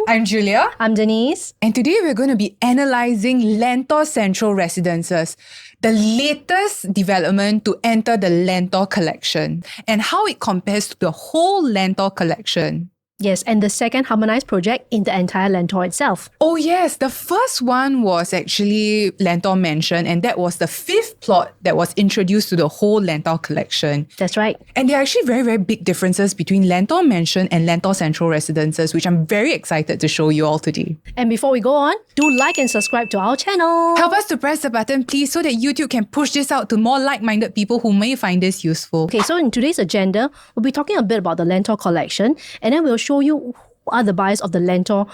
I'm Julia. I'm Denise. And today we're going to be analysing Lentor Central Residences, the latest development to enter the Lentor Collection, and how it compares to the whole Lentor Collection. Yes, and the second harmonized project in the entire Lentor itself. Oh yes, the first one was actually Lentor Mansion, and that was the fifth plot that was introduced to the whole Lentor Collection. That's right. And there are actually very, very big differences between Lentor Mansion and Lentor Central Residences, which I'm very excited to show you all today. And before we go on, do like and subscribe to our channel. Help us to press the button, please, so that YouTube can push this out to more like-minded people who may find this useful. Okay, so in today's agenda, we'll be talking a bit about the Lentor Collection, and then we'll show you who are the buyers of the Lentor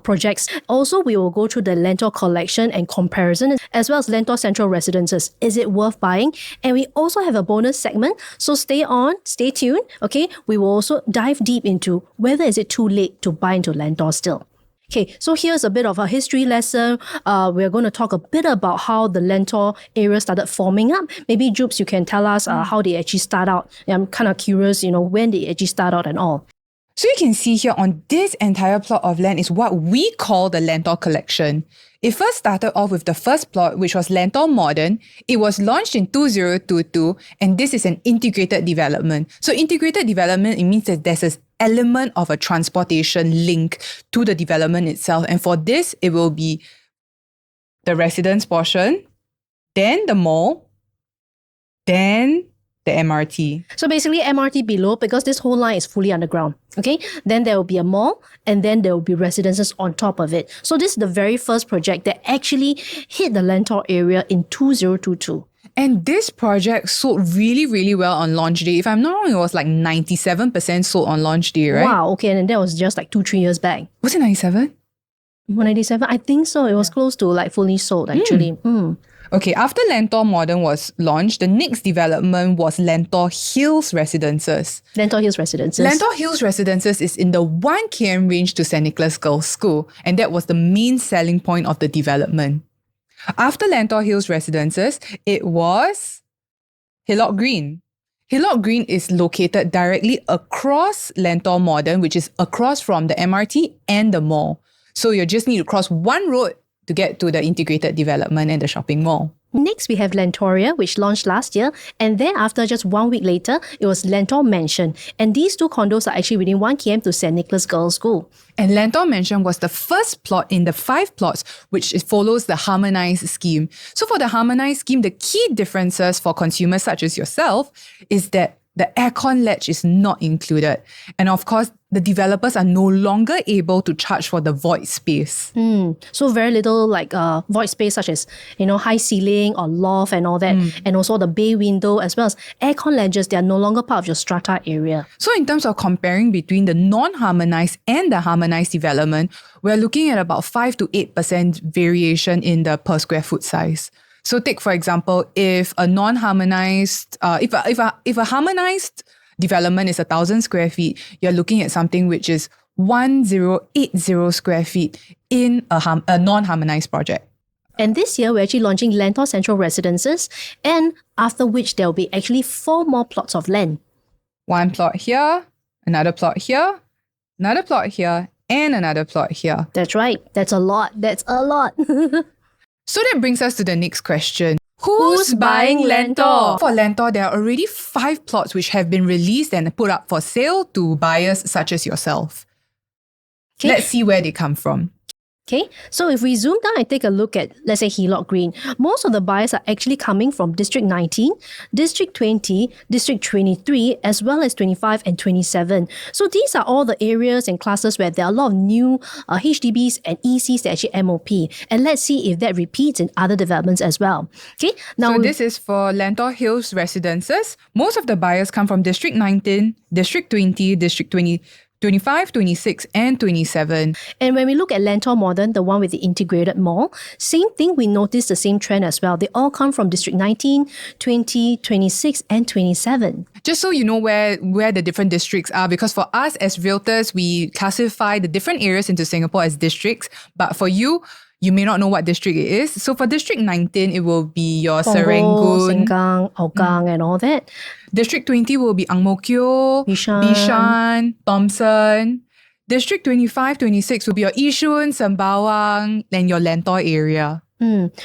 projects. Also, we will go through the Lentor Collection and comparison, as well as Lentor Central Residences. Is it worth buying? And we also have a bonus segment, so stay tuned, okay? We will also dive deep into whether is it too late to buy into Lentor still. Okay, so here's a bit of a history lesson. We're going to talk a bit about how the Lentor area started forming up. Maybe, Jubes, you can tell us how they actually start out. I'm kind of curious, when they actually start out and all. So you can see here on this entire plot of land is what we call the Lentor Collection. It first started off with the first plot, which was Lentor Modern. It was launched in 2022, and this is an integrated development. So integrated development, it means that there's an element of a transportation link to the development itself. And for this, it will be the residence portion, then the mall, then the MRT. So basically MRT below, because this whole line is fully underground. Okay, then there will be a mall, and then there will be residences on top of it. So this is the very first project that actually hit the Lentor area in 2022. And this project sold really, really well on launch day. If I'm not wrong, it was like 97% sold on launch day, right? Wow, okay, and that was just like 2-3 years back. Was it 97? 197? I think so. It was close to like fully sold actually. Okay, after Lentor Modern was launched, the next development was Lentor Hills Residences. Lentor Hills Residences. Lentor Hills Residences is in the 1 km range to St. Nicholas Girls' School, and that was the main selling point of the development. After Lentor Hills Residences, it was Hillock Green. Hillock Green is located directly across Lentor Modern, which is across from the MRT and the mall. So you just need to cross one road to get to the integrated development and the shopping mall. Next, we have Lentoria, which launched last year. And then after just 1 week later, it was Lentor Mansion. And these two condos are actually within 1 km to St. Nicholas Girls' School. And Lentor Mansion was the first plot in the 5 plots, which follows the harmonized scheme. So for the harmonized scheme, the key differences for consumers such as yourself is that the aircon ledge is not included. And of course, the developers are no longer able to charge for the void space. So very little like void space such as, high ceiling or loft and all that. And also the bay window as well as aircon ledges, they are no longer part of your strata area. So in terms of comparing between the non-harmonized and the harmonized development, we're looking at about 5 to 8% variation in the per square foot size. So take, for example, if a non-harmonized, if a harmonized development is 1,000 square feet, you're looking at something which is 1,080 square feet in a non-harmonized project. And this year, we're actually launching Lentor Central Residences, and after which there will be actually 4 more plots of land. 1 plot here, another plot here, another plot here, and another plot here. That's right. That's a lot. So that brings us to the next question. Who's buying Lentor? For Lentor, there are already 5 plots which have been released and put up for sale to buyers such as yourself. Okay. Let's see where they come from. Okay, so if we zoom down and take a look at, let's say, Hillock Green, most of the buyers are actually coming from District 19, District 20, District 23, as well as 25 and 27. So these are all the areas and clusters where there are a lot of new HDBs and ECs that actually MOP. And let's see if that repeats in other developments as well. Okay, now so this is for Lentor Hills Residences. Most of the buyers come from District 19, District 20, District 25, 26, and 27. And when we look at Lentor Modern, the one with the integrated mall, same thing, we notice the same trend as well. They all come from District 19, 20, 26, and 27. Just so you know where the different districts are, because for us as realtors, we classify the different areas into Singapore as districts. But for you, you may not know what district it is. So for District 19, it will be your Punggol, Serangoon, Sengkang, Hougang, and all that. District 20 will be Ang Mo Kio, Bishan, Bishan, Thomson. District 25, 26 will be your Yishun, Sembawang, and your Lentor area.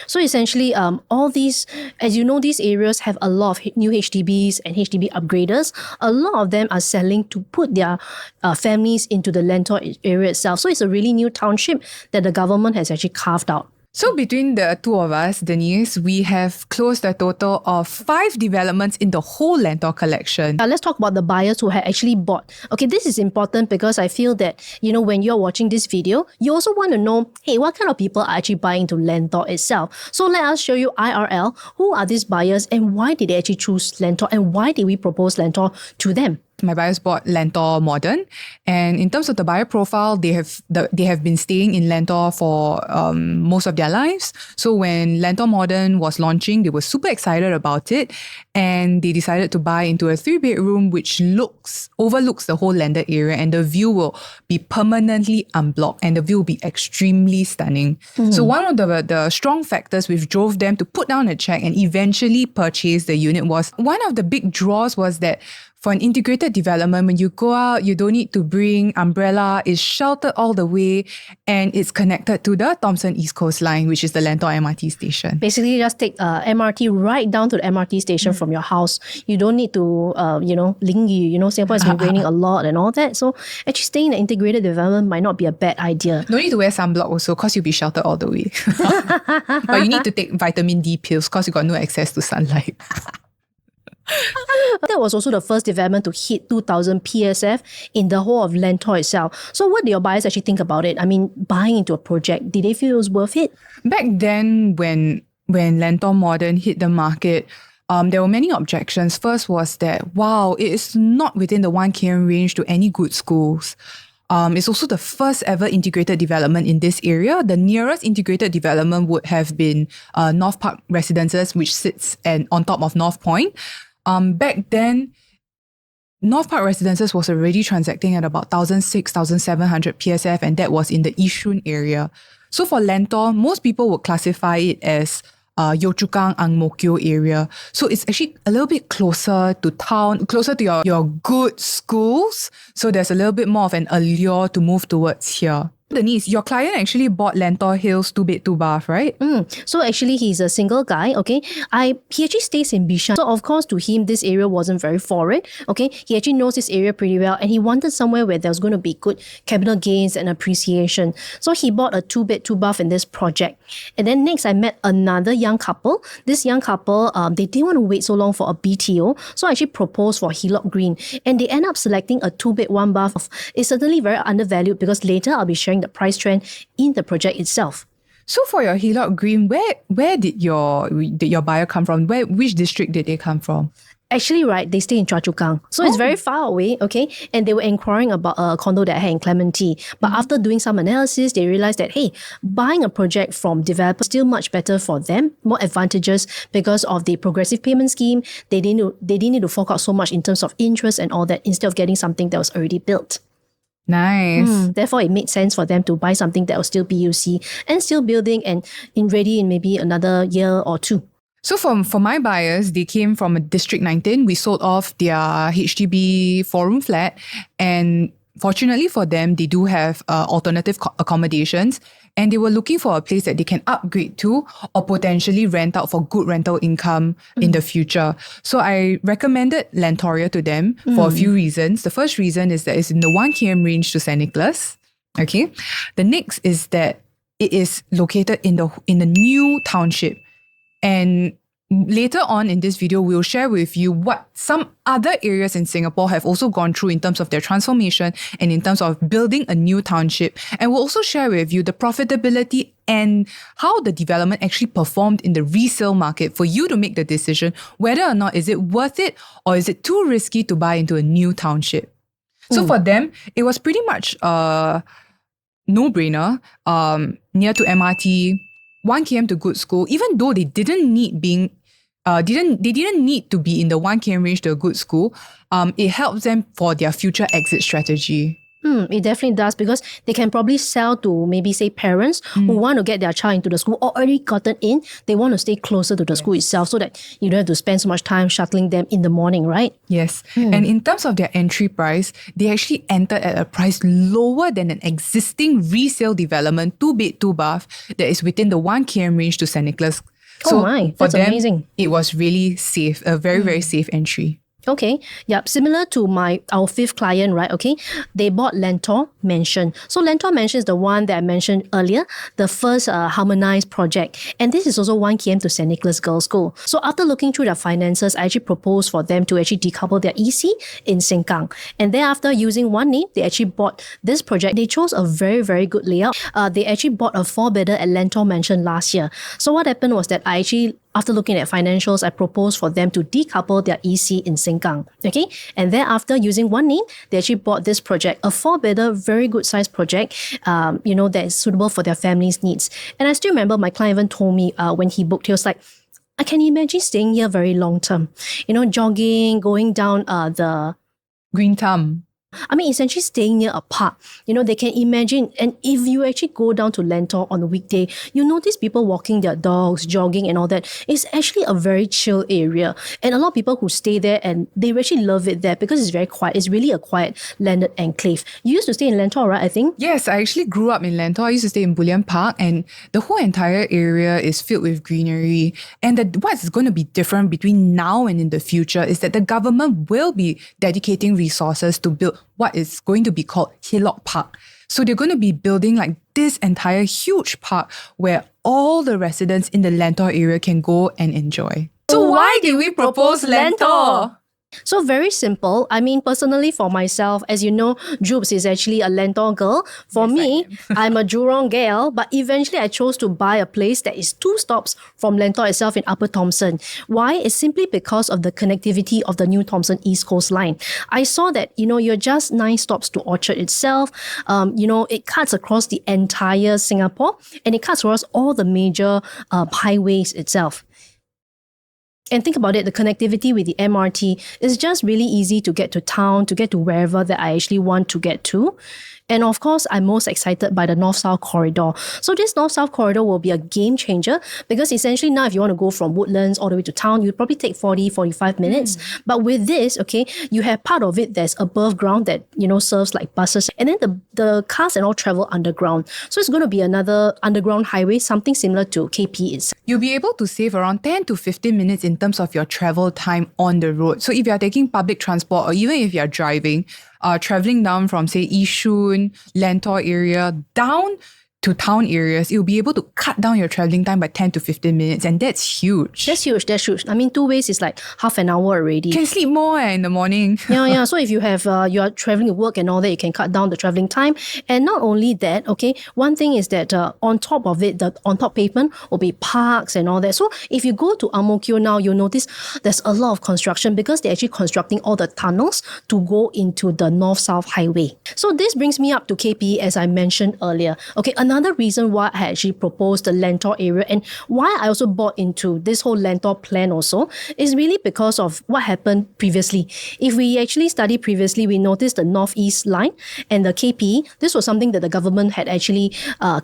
So essentially, all these, as you know, these areas have a lot of new HDBs and HDB upgraders. A lot of them are selling to put their families into the Lentor area itself. So it's a really new township that the government has actually carved out. So between the two of us, Denise, we have closed a total of 5 developments in the whole Lentor collection. Let's talk about the buyers who had actually bought. Okay, this is important because I feel that, when you're watching this video, you also want to know, hey, what kind of people are actually buying into Lentor itself? So let us show you IRL, who are these buyers and why did they actually choose Lentor and why did we propose Lentor to them? My buyers bought Lentor Modern, and in terms of the buyer profile, they have been staying in Lentor for most of their lives. So when Lentor Modern was launching, they were super excited about it, and they decided to buy into a 3-bedroom which overlooks the whole landed area, and the view will be permanently unblocked, and the view will be extremely stunning. So one of the strong factors which drove them to put down a check and eventually purchase the unit was one of the big draws was that for an integrated development, when you go out, you don't need to bring umbrella. It's sheltered all the way and it's connected to the Thomson-East coastline, which is the Lentor MRT station. Basically, you just take MRT right down to the MRT station from your house. You don't need to, Lingy. Singapore has been raining a lot and all that. So actually staying in an integrated development might not be a bad idea. No need to wear sunblock also because you'll be sheltered all the way. But you need to take vitamin D pills because you got no access to sunlight. That was also the first development to hit 2,000 PSF in the whole of Lentor itself. So what do your buyers actually think about it? I mean, buying into a project, did they feel it was worth it? Back then, when Lentor Modern hit the market, there were many objections. First was that, wow, it is not within the 1 km range to any good schools. It's also the first ever integrated development in this area. The nearest integrated development would have been North Park Residences, which sits on top of North Point. Back then, North Park Residences was already transacting at about 1,600, 1,700 PSF, and that was in the Yishun area. So for Lentor, most people would classify it as Yio Chu Kang, Ang Mo Kio area. So it's actually a little bit closer to town, closer to your good schools. So there's a little bit more of an allure to move towards here. Denise, your client actually bought Lentor Hills 2-bed 2-bath, right? So actually, he's a single guy, okay? He actually stays in Bishan. So of course, to him, this area wasn't very foreign, okay? He actually knows this area pretty well and he wanted somewhere where there was going to be good capital gains and appreciation. So he bought a 2-bed 2-bath in this project. And then next, I met another young couple. This young couple, they didn't want to wait so long for a BTO. So I actually proposed for Hillock Green. And they end up selecting a 2-bed 1-bath. It's certainly very undervalued because later I'll be sharing the price trend in the project itself. So for your Hillock Green, where did your buyer come from? Which district did they come from? Actually, right, they stay in Choa Chu Kang. So it's very far away, okay? And they were inquiring about a condo that I had in Clementi. But after doing some analysis, they realized that, hey, buying a project from developers is still much better for them, more advantageous because of the progressive payment scheme. They didn't need to fork out so much in terms of interest and all that instead of getting something that was already built. Nice. Therefore, it made sense for them to buy something that was still PUC and still building and ready in maybe another year or two. So for my buyers, they came from District 19. We sold off their HDB 4-room flat. And fortunately for them, they do have alternative accommodations. And they were looking for a place that they can upgrade to or potentially rent out for good rental income in the future. So I recommended Lentoria to them for a few reasons. The first reason is that it's in the 1 km range to St. Nicholas. Okay. The next is that it is located in the new township. And later on in this video, we'll share with you what some other areas in Singapore have also gone through in terms of their transformation and in terms of building a new township. And we'll also share with you the profitability and how the development actually performed in the resale market for you to make the decision whether or not is it worth it or is it too risky to buy into a new township. So for them, it was pretty much a no-brainer, near to MRT, 1 km to good school, even though they didn't need to be in the 1 km range to a good school. It helps them for their future exit strategy. It definitely does, because they can probably sell to maybe say parents who want to get their child into the school or already gotten in. They want to stay closer to the school itself so that you don't have to spend so much time shuttling them in the morning, right? Yes. And in terms of their entry price, they actually entered at a price lower than an existing resale development, 2-bed, 2-bath, that is within the 1 km range to St. Nicholas. Oh my, that's for them, amazing. It was really safe, a very, very safe entry. Okay, yep. Similar to our fifth client, right? Okay, they bought Lentor Mansion. So Lentor Mansion is the one that I mentioned earlier, the first harmonized project. And this is also 1 km to St. Nicholas Girls' School. So after looking through their finances, I actually proposed for them to actually decouple their EC in Sengkang. And thereafter, using one name, they actually bought this project. They chose a very, very good layout. They actually bought a 4-bedder at Lentor Mansion last year. So what happened was that after looking at financials, I proposed for them to decouple their EC in Sengkang. Okay, and thereafter, using one name, they actually bought this project, a 4-bedder, very good size project, that is suitable for their family's needs. And I still remember my client even told me when he booked, he was like, I can imagine staying here very long term. Jogging, going down the Green Thumb. Essentially staying near a park. They can imagine. And if you actually go down to Lentor on a weekday, you notice people walking their dogs, jogging and all that. It's actually a very chill area. And a lot of people who stay there, and they actually love it there because it's very quiet. It's really a quiet landed enclave. You used to stay in Lentor, right, I think? Yes, I actually grew up in Lentor. I used to stay in Bullion Park, and the whole entire area is filled with greenery. And what's going to be different between now and in the future is that the government will be dedicating resources to build what is going to be called Hillock Park. So they're going to be building like this entire huge park where all the residents in the Lentor area can go and enjoy. So why did we propose Lentor? So very simple. Personally for myself, as you know, Jubes is actually a Lentor girl. For me, I'm a Jurong girl, but eventually I chose to buy a place that is 2 stops from Lentor itself in Upper Thomson. Why? It's simply because of the connectivity of the new Thomson-East coastline. I saw that, you're just 9 stops to Orchard itself. It cuts across the entire Singapore, and it cuts across all the major highways itself. And think about it, the connectivity with the MRT is just really easy to get to town, to get to wherever that I actually want to get to. And of course, I'm most excited by the North-South corridor. So this North-South corridor will be a game changer because essentially now if you want to go from Woodlands all the way to town, you'd probably take 40-45 minutes. But with this, okay, you have part of it that's above ground that, serves like buses. And then the cars and all travel underground. So it's going to be another underground highway, something similar to KP itself. You'll be able to save around 10 to 15 minutes in terms of your travel time on the road. So if you're taking public transport or even if you're driving, traveling down from, say, Yishun, Lentor area, down to town areas, you'll be able to cut down your traveling time by 10 to 15 minutes. And that's huge. That's huge. 2 ways is like half an hour already. Can sleep more in the morning. Yeah. So if you have, you're traveling to work and all that, you can cut down the traveling time. And not only that, okay, one thing is that on top of it, the on top pavement will be parks and all that. So if you go to Ang Mo Kio now, you'll notice there's a lot of construction because they're actually constructing all the tunnels to go into the North-South highway. So this brings me up to KP as I mentioned earlier. Okay, another reason why I actually proposed the Lentor area and why I also bought into this whole Lentor plan also is really because of what happened previously. If we actually studied previously, we noticed the Northeast line and the KP. This was something that the government had actually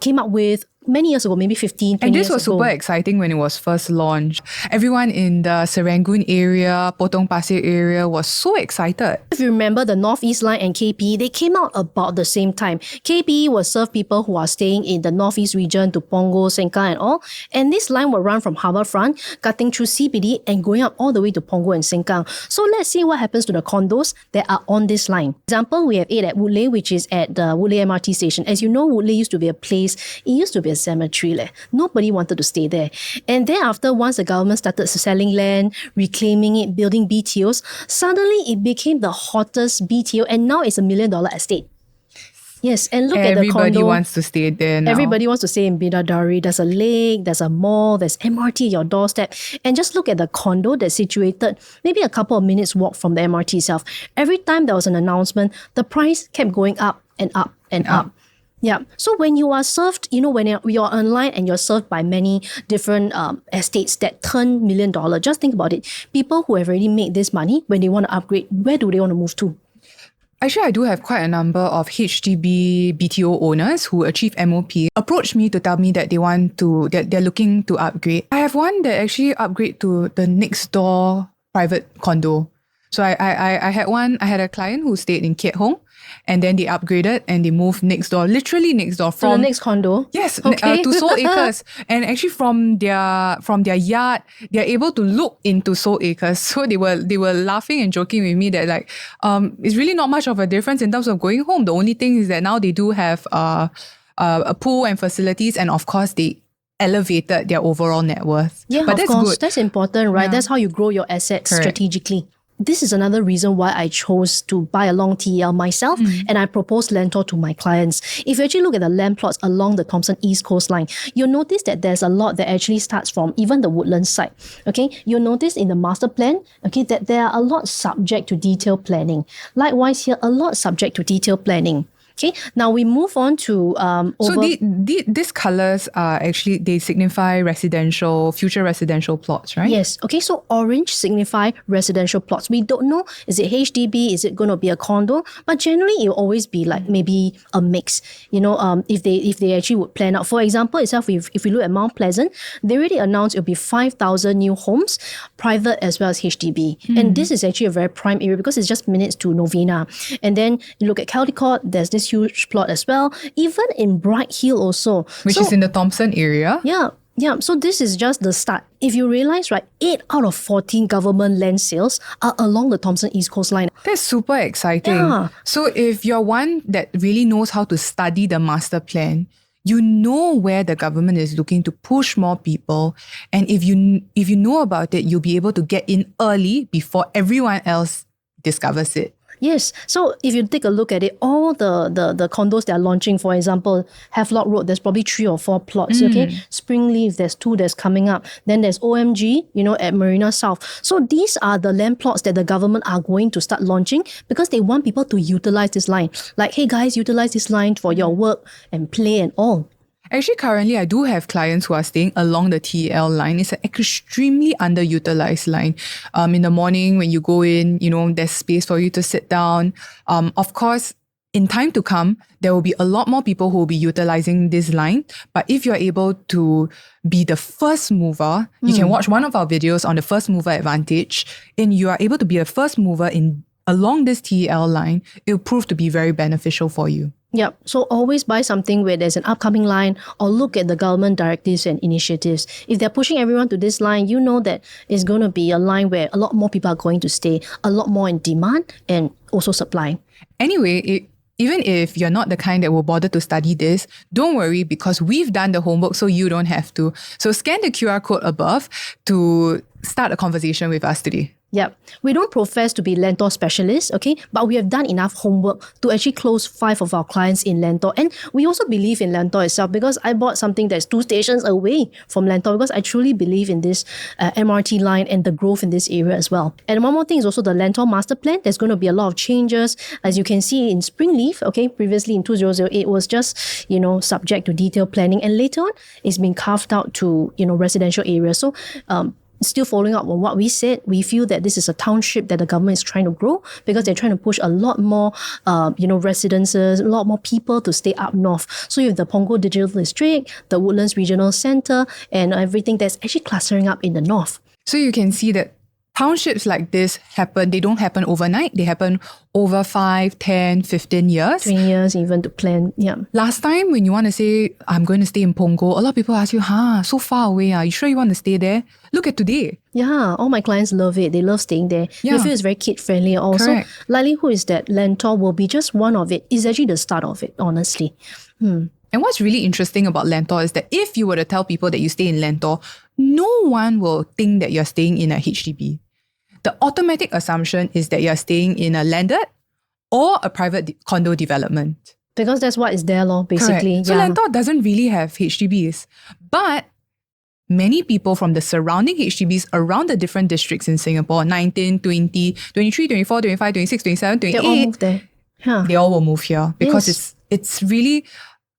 came up with many years ago, maybe 15, 20 years ago. And this was super exciting when it was first launched. Everyone in the Serangoon area, Potong Pasir area was so excited. If you remember the Northeast Line and KP, they came out about the same time. KP will serve people who are staying in the Northeast region to Punggol, Sengkang and all. And this line will run from Harbourfront, cutting through CBD and going up all the way to Punggol and Sengkang. So let's see what happens to the condos that are on this line. Example, we have 8 at Woodley, which is at the Woodley MRT station. As you know, Woodley used to be a place, it used to be a cemetery. Nobody wanted to stay there. And thereafter, once the government started selling land, reclaiming it, building BTOs, suddenly it became the hottest BTO and now it's $1 million estate. Yes, and look at the condo. Everybody wants to stay there now. Everybody wants to stay in Bidadari. There's a lake, there's a mall, there's MRT at your doorstep. And just look at the condo that's situated maybe a couple of minutes walk from the MRT itself. Every time there was an announcement, the price kept going up and up and up. Yeah. So when you are served, when you're online and you're served by many different estates that turn $1 million, just think about it. People who have already made this money, when they want to upgrade, where do they want to move to? Actually, I do have quite a number of HDB BTO owners who achieve MOP approach me to tell me that they're looking to upgrade. I have one that actually upgrade to the next door private condo. So I had a client who stayed in Keat Hong, and then they upgraded and they moved next door, literally next door To the next condo? Yes, Okay. to Soul Acres. And actually from their yard, they're able to look into Soul Acres. So they were laughing and joking with me that like it's really not much of a difference in terms of going home. The only thing is that now they do have a pool and facilities, and of course they elevated their overall net worth. Yeah, but of that's course. good. That's important, right? Yeah. That's how you grow your assets Correct. strategically. This is another reason why I chose to buy a long TEL myself, and I propose Lentor to my clients. If you actually look at the land plots along the Thomson-East coastline, you'll notice that there's a lot that actually starts from even the Woodlands side. Okay, you'll notice in the master plan, okay, that there are a lot subject to detailed planning. Likewise here, a lot subject to detailed planning. Okay, now we move on to So these colours are actually, they signify future residential plots, right? Yes. Okay. So orange signify residential plots. We don't know, is it HDB? Is it going to be a condo? But generally, it will always be like maybe a mix. You know, if they actually would plan out. For example, itself, if we look at Mount Pleasant, they already announced it'll be 5,000 new homes, private as well as HDB. And this is actually a very prime area because it's just minutes to Novena. And then you look at Caldecott, there's this huge plot as well. Even in Bright Hill also. Which is in the Thompson area. Yeah. Yeah, so this is just the start. If you realize, right, 8 out of 14 government land sales are along the Thomson-East coastline. That's super exciting. Yeah. So if you're one that really knows how to study the master plan, you know where the government is looking to push more people. And if you know about it, you'll be able to get in early before everyone else discovers it. Yes. So if you take a look at it, all the condos that are launching, for example, Havelock Road, there's probably 3 or 4 plots, okay? Springleaf, there's 2 that's coming up. Then there's OMG, at Marina South. So these are the land plots that the government are going to start launching because they want people to utilize this line. Like, hey guys, utilize this line for your work and play and all. Actually, currently, I do have clients who are staying along the TEL line. It's an extremely underutilized line. In the morning, when you go in, there's space for you to sit down. Of course, in time to come, there will be a lot more people who will be utilizing this line. But if you're able to be the first mover, you can watch one of our videos on the first mover advantage, and you are able to be a first mover along this TEL line, it will prove to be very beneficial for you. Yeah, so always buy something where there's an upcoming line or look at the government directives and initiatives. If they're pushing everyone to this line, you know that it's going to be a line where a lot more people are going to stay, a lot more in demand and also supply. Anyway, even if you're not the kind that will bother to study this, don't worry because we've done the homework so you don't have to. So scan the QR code above to start a conversation with us today. Yeah, we don't profess to be Lentor specialists, okay? But we have done enough homework to actually close 5 of our clients in Lentor. And we also believe in Lentor itself because I bought something that's 2 stations away from Lentor because I truly believe in this MRT line and the growth in this area as well. And one more thing is also the Lentor master plan. There's going to be a lot of changes. As you can see in Springleaf, okay, previously in 2008 was just, subject to detailed planning. And later on, it's been carved out to, residential areas. So, still following up on what we said, we feel that this is a township that the government is trying to grow because they're trying to push a lot more, residences, a lot more people to stay up north. So you have the Punggol Digital District, the Woodlands Regional Centre, and everything that's actually clustering up in the north. So you can see that townships like this they don't happen overnight. They happen over 5, 10, 15 years. 20 years even to plan, yeah. Last time when you want to say, I'm going to stay in Punggol, a lot of people ask you, so far away, you sure you want to stay there? Look at today. Yeah, all my clients love it. They love staying there. Yeah. They feel it's very kid-friendly. Also, Correct. likelihood is that Lentor will be just one of it. It's actually the start of it, honestly. And what's really interesting about Lentor is that if you were to tell people that you stay in Lentor, no one will think that you're staying in a HDB. The automatic assumption is that you're staying in a landed or a private condo development. Because that's what is there, basically. Correct. So Lentor doesn't really have HDBs. But many people from the surrounding HDBs around the different districts in Singapore, 19, 20, 23, 24, 25, 26, 27, 28, they all move there. Yeah. They all will move here because it's really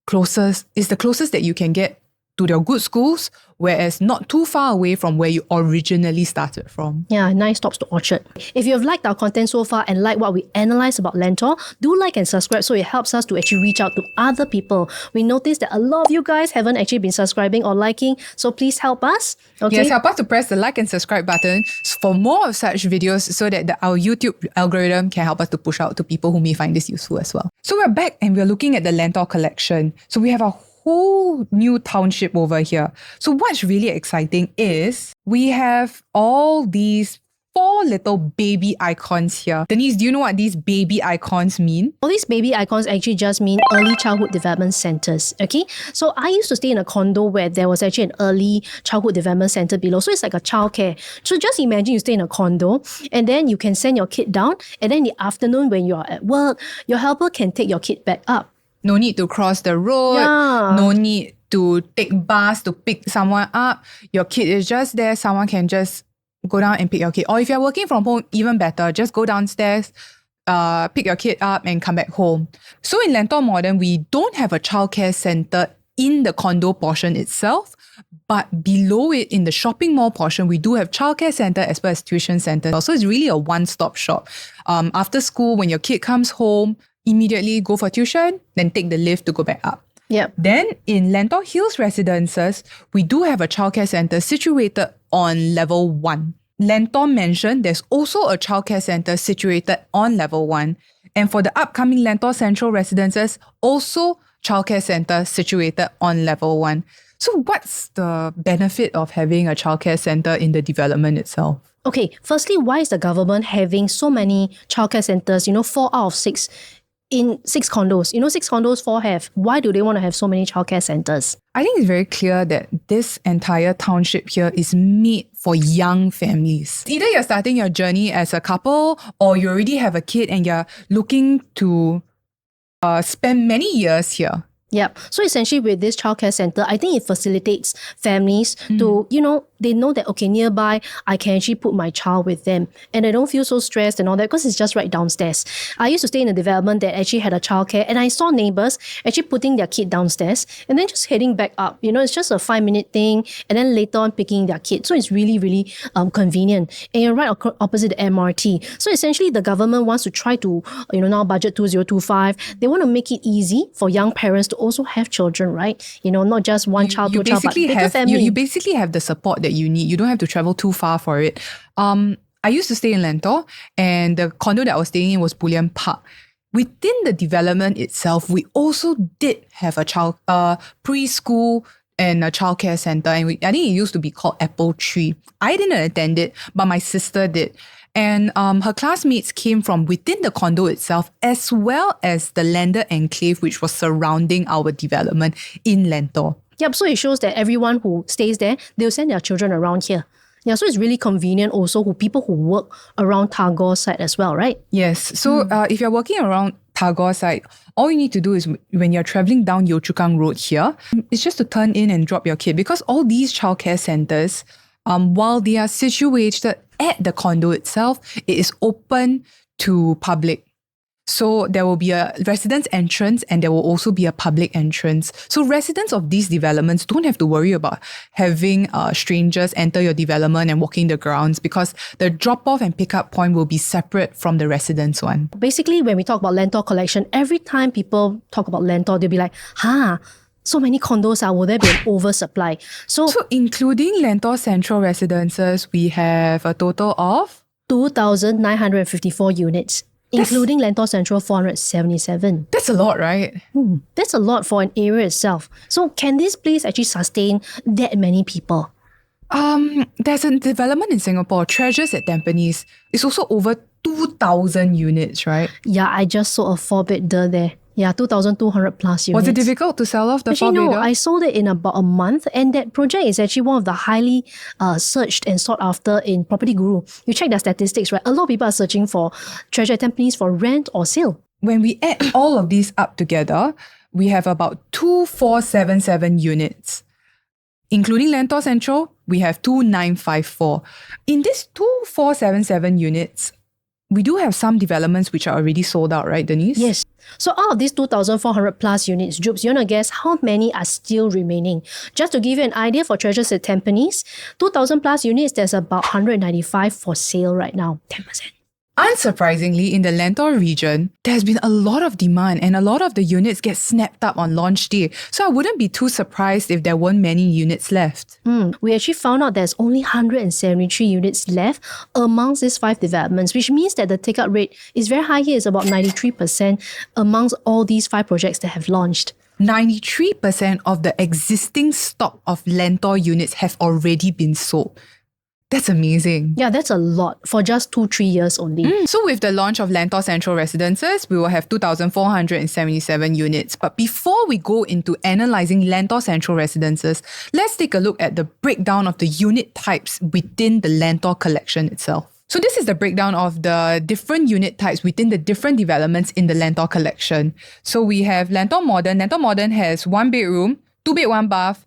closest. It's the closest that you can get to their good schools, whereas not too far away from where you originally started from. Yeah, nice stops to Orchard. If you have liked our content so far and like what we analyze about Lentor, do like and subscribe so it helps us to actually reach out to other people. We noticed that a lot of you guys haven't actually been subscribing or liking, so please help us. Okay? Yes, help us to press the like and subscribe button for more of such videos so that our YouTube algorithm can help us to push out to people who may find this useful as well. So we're back and we're looking at the Lentor collection. So we have a whole new township over here. So what's really exciting is we have all these 4 little baby icons here. Denise, do you know what these baby icons mean? All these baby icons actually just mean early childhood development centers. Okay, so I used to stay in a condo where there was actually an early childhood development center below. So it's like a childcare. So just imagine you stay in a condo and then you can send your kid down, and then in the afternoon when you're at work, your helper can take your kid back up. No need to cross the road. Yeah. No need to take bus to pick someone up. Your kid is just there. Someone can just go down and pick your kid. Or if you're working from home, even better, just go downstairs, pick your kid up and come back home. So in Lentor Modern, we don't have a childcare center in the condo portion itself, but below it in the shopping mall portion, we do have childcare center as well as tuition center. So it's really a one-stop shop. After school, when your kid comes home, immediately go for tuition, then take the lift to go back up. Yep. Then in Lentor Hills Residences, we do have a childcare center situated on level 1. Lentor Mansion, there's also a childcare center situated on level 1. And for the upcoming Lentor Central Residences, also childcare center situated on level 1. So what's the benefit of having a childcare center in the development itself? Okay, firstly, why is the government having so many childcare centers, 4 out of 6 in 6 condos? 6 condos, 4 have. Why do they want to have so many childcare centers? I think it's very clear that this entire township here is made for young families. Either you're starting your journey as a couple or you already have a kid and you're looking to spend many years here. Yep. So essentially with this childcare center, I think it facilitates families to, they know that, okay, nearby, I can actually put my child with them and I don't feel so stressed and all that because it's just right downstairs. I used to stay in a development that actually had a childcare and I saw neighbors actually putting their kid downstairs and then just heading back up. It's just a 5-minute thing and then later on picking their kid. So it's really, really convenient. And you're right opposite the MRT. So essentially the government wants to try to, now budget 2025, they want to make it easy for young parents to also have children, right? Not just one child, two child, but bigger family. You basically have the support that you need. You don't have to travel too far for it. I used to stay in Lentor and the condo that I was staying in was Bullion Park. Within the development itself, we also did have a preschool and a childcare center. And I think it used to be called Apple Tree. I didn't attend it, but my sister did. And her classmates came from within the condo itself, as well as the landed enclave, which was surrounding our development in Lentor. Yep, so it shows that everyone who stays there, they'll send their children around here. Yeah, so it's really convenient also for people who work around Tagore side as well, right? Yes. So if you're working around Tagore side, all you need to do is when you're traveling down Yio Chu Kang Road here, it's just to turn in and drop your kid. Because all these childcare centers, while they are situated at the condo itself, it is open to public. So there will be a residence entrance and there will also be a public entrance. So residents of these developments don't have to worry about having strangers enter your development and walking the grounds because the drop-off and pick-up point will be separate from the residence one. Basically, when we talk about Lentor Collection, every time people talk about Lentor, they'll be like, so many condos, will there be an oversupply? So including Lentor Central Residences, we have a total of 2,954 units. Including Lentor Central 477. That's a lot, right? That's a lot for an area itself. So can this place actually sustain that many people? There's a development in Singapore, Treasures at Tampines. It's also over 2,000 units, right? Yeah, I just sold a 4-bedder there. Yeah, 2,200 plus units. Was it difficult to sell off the 4-bedder? No, I sold it in about a month and that project is actually one of the highly searched and sought after in Property Guru. You check their statistics, right? A lot of people are searching for Treasure at Tampines for rent or sale. When we add all of these up together, we have about 2,477 units. Including Lentor Central, we have 2,954. In these 2,477 units, we do have some developments which are already sold out, right, Denise? Yes. So out of these 2,400 plus units, Jupes, you want to guess how many are still remaining? Just to give you an idea, for Treasures at Tampines, 2,000 plus units, there's about 195 for sale right now, 10%. Unsurprisingly, in the Lentor region, there's been a lot of demand and a lot of the units get snapped up on launch day. So I wouldn't be too surprised if there weren't many units left. We actually found out there's only 173 units left amongst these 5 developments, which means that the take-up rate is very high here. It's about 93% amongst all these 5 projects that have launched. 93% of the existing stock of Lentor units have already been sold. That's amazing. Yeah, that's a lot for just 2-3 years only. So with the launch of Lentor Central Residences, we will have 2,477 units. But before we go into analysing Lentor Central Residences, let's take a look at the breakdown of the unit types within the Lentor Collection itself. So this is the breakdown of the different unit types within the different developments in the Lentor Collection. So we have Lentor Modern. Lentor Modern has 1 bedroom, 2 bed, 1 bath,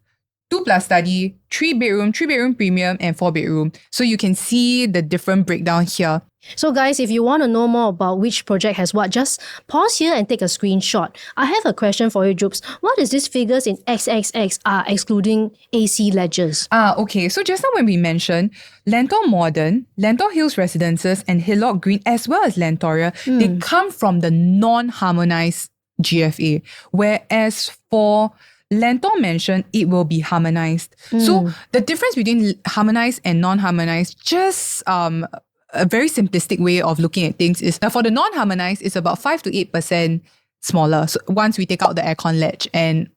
2 plus study, 3 bedroom premium, and 4 bedroom. So you can see the different breakdown here. So guys, if you want to know more about which project has what, just pause here and take a screenshot. I have a question for you, Jupes. What is these figures in XXX excluding AC ledgers? Okay. So just now when we mentioned Lentor Modern, Lentor Hills Residences, and Hillock Green, as well as Lentoria, they come from the non-harmonized GFA. Whereas for Lentor Mansion, it will be harmonized. So the difference between harmonized and non-harmonized, just a very simplistic way of looking at things is for the non-harmonized, it's about 5 to 8% smaller. So once we take out the aircon ledge and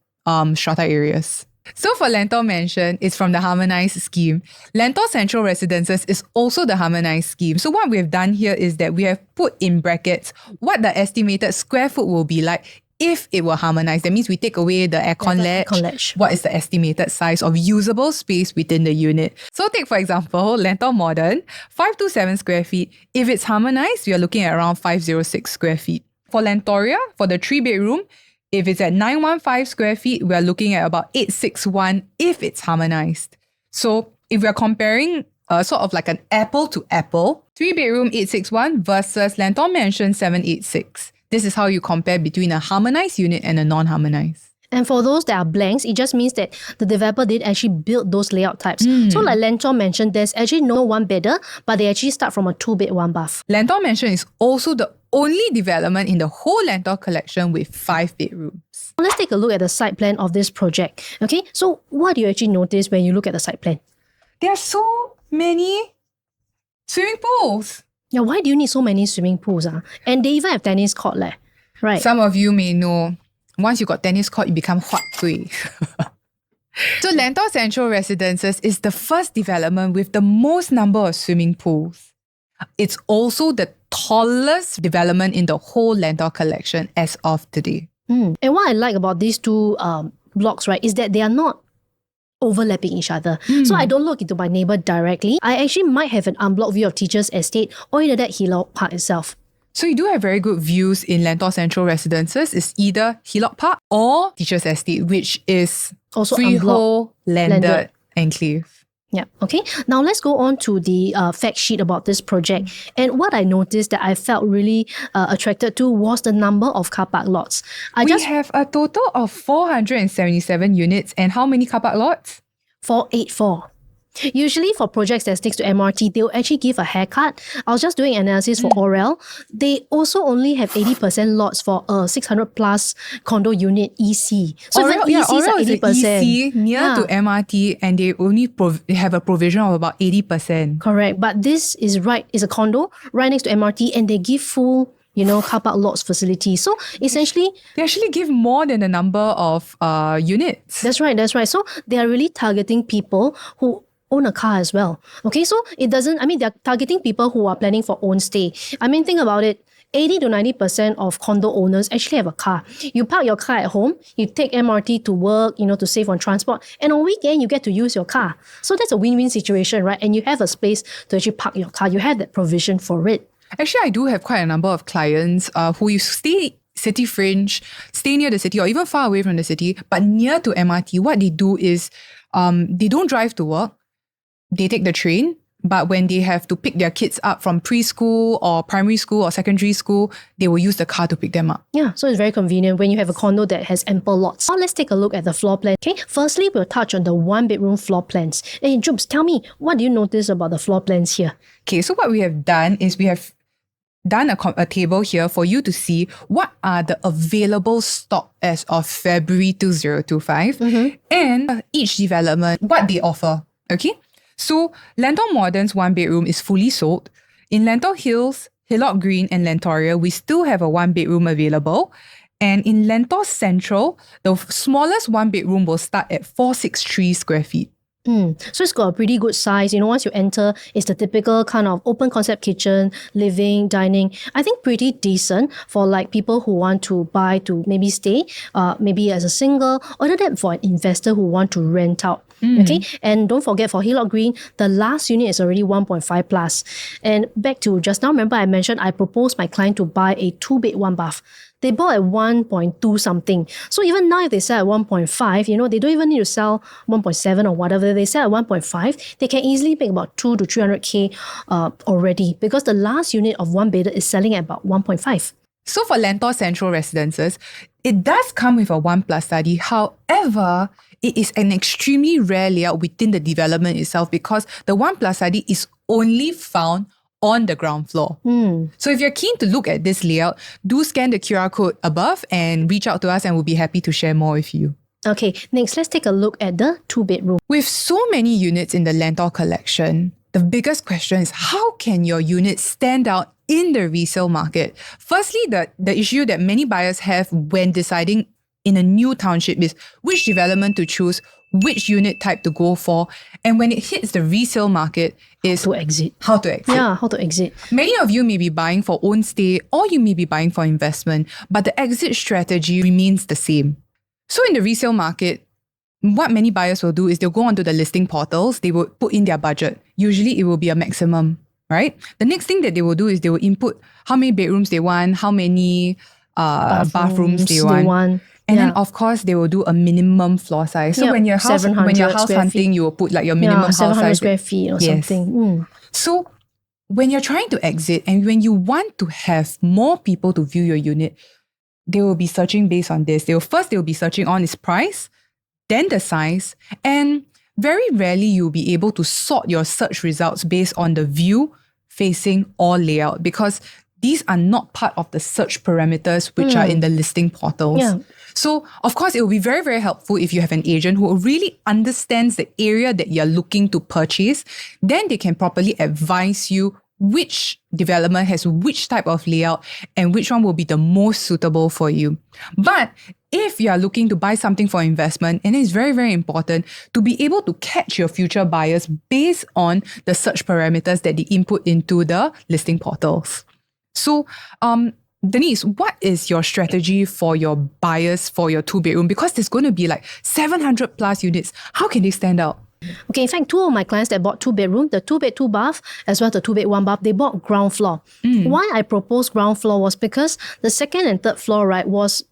strata areas. So for Lentor Mansion, it's from the harmonized scheme. Lentor Central Residences is also the harmonized scheme. So what we've done here is that we have put in brackets what the estimated square foot will be like if it were harmonized. That means we take away the aircon ledge. What is the estimated size of usable space within the unit? So take, for example, Lentor Modern, 527 square feet. If it's harmonized, we are looking at around 506 square feet. For Lentoria, for the 3 bedroom, if it's at 915 square feet, we're looking at about 861 if it's harmonized. So if we're comparing sort of like an apple to apple, 3 bedroom 861 versus Lentor Mansion 786. This is how you compare between a harmonized unit and a non-harmonized. And for those that are blanks, it just means that the developer didn't actually build those layout types. So like Lentor Mansion, there's actually no 1 bedder, but they actually start from a 2 bed, 1 bath. Lentor Mansion is also the only development in the whole Lentor collection with 5 bedrooms. Let's take a look at the site plan of this project. Okay, so what do you actually notice when you look at the site plan? There are so many swimming pools. Yeah, why do you need so many swimming pools? And they even have tennis court, right? Some of you may know, once you got tennis court, you become HuatKueh. So Lentor Central Residences is the first development with the most number of swimming pools. It's also the tallest development in the whole Lentor collection as of today. And what I like about these two blocks, right, is that they are not overlapping each other. So I don't look into my neighbour directly. I actually might have an unblocked view of Teachers Estate or either that Hillock Park itself. So you do have very good views in Lentor Central Residences. It's either Hillock Park or Teachers Estate, which is Also freehold landed enclave. Yeah. Okay. Now let's go on to the fact sheet about this project. And what I noticed that I felt really attracted to was the number of car park lots. We have a total of 477 units. And how many car park lots? 484. Usually for projects that's next to MRT, they'll actually give a haircut. I was just doing analysis for Orel. They also only have 80% lots for a 600 plus condo unit EC. So Orel, even ECs are 80%. EC near to MRT and they only have a provision of about 80%. Correct. But this is a condo right next to MRT and they give full car park lots facility. So essentially, they actually give more than the number of units. That's right. So they are really targeting people who own a car as well. Okay, so they're targeting people who are planning for own stay. Think about it. 80 to 90% of condo owners actually have a car. You park your car at home, you take MRT to work, to save on transport, and on weekend you get to use your car. So that's a win-win situation, right? And you have a space to actually park your car. You have that provision for it. Actually, I do have quite a number of clients who stay city fringe, stay near the city or even far away from the city, but near to MRT. What they do is they don't drive to work. They take the train. But when they have to pick their kids up from preschool or primary school or secondary school, they will use the car to pick them up. Yeah, so it's very convenient when you have a condo that has ample lots. Now let's take a look at the floor plan. Okay, firstly, we'll touch on the one-bedroom floor plans. Hey, Jubes, tell me, what do you notice about the floor plans here? Okay, so what we have done is we have done a table here for you to see what are the available stock as of February 2025 and each development, what they offer. Okay, so Lentor Modern's one-bedroom is fully sold. In Lentor Hills, Hillock Green and Lentoria, we still have a one-bedroom available. And in Lentor Central, the smallest one-bedroom will start at 463 square feet. So it's got a pretty good size. Once you enter, it's the typical kind of open concept kitchen, living, dining. I think pretty decent for like people who want to buy to maybe stay, maybe as a single, or either for an investor who want to rent out. Okay, and don't forget for Hillock Green, the last unit is already 1.5 plus. And back to just now, remember I mentioned I proposed my client to buy a 2-bed, 1-bath. They bought at 1.2 something. So even now if they sell at 1.5, they don't even need to sell 1.7 or whatever. They sell at 1.5, they can easily make about 2 to 300K already, because the last unit of one bedder is selling at about 1.5. So for Lentor Central Residences, it does come with a 1+ study. However, it is an extremely rare layout within the development itself because the 1+ study is only found on the ground floor. So if you're keen to look at this layout, do scan the QR code above and reach out to us and we'll be happy to share more with you. Okay, next let's take a look at the 2-bedroom. With so many units in the Lentor collection, the biggest question is how can your unit stand out in the resale market? Firstly, the issue that many buyers have when deciding in a new township is which development to choose, which unit type to go for, and when it hits the resale market is How to exit. Yeah, how to exit. Many of you may be buying for own stay or you may be buying for investment, but the exit strategy remains the same. So in the resale market, what many buyers will do is they'll go onto the listing portals, they will put in their budget. Usually it will be a maximum, right? The next thing that they will do is they will input how many bedrooms they want, how many bathrooms they want. And then of course they will do a minimum floor size. So when you're house hunting, you will put like your minimum house 700 size. square feet or something. So when you're trying to exit and when you want to have more people to view your unit, they will be searching based on this. They will be searching on its price, then the size, and very rarely you'll be able to sort your search results based on the view, facing, or layout because these are not part of the search parameters which are in the listing portals. So, of course, it will be very, very helpful if you have an agent who really understands the area that you're looking to purchase. Then they can properly advise you which development has which type of layout and which one will be the most suitable for you. But if you are looking to buy something for investment, and it's very, very important to be able to catch your future buyers based on the search parameters that they input into the listing portals. So, Denise, what is your strategy for your buyers for your 2-bedroom? Because there's going to be like 700 plus units. How can they stand out? Okay, in fact, 2 of my clients that bought 2-bedroom, the 2-bed, 2-bath, as well as the 2-bed, 1-bath, they bought ground floor. Why I proposed ground floor was because the second and third floor, right, it was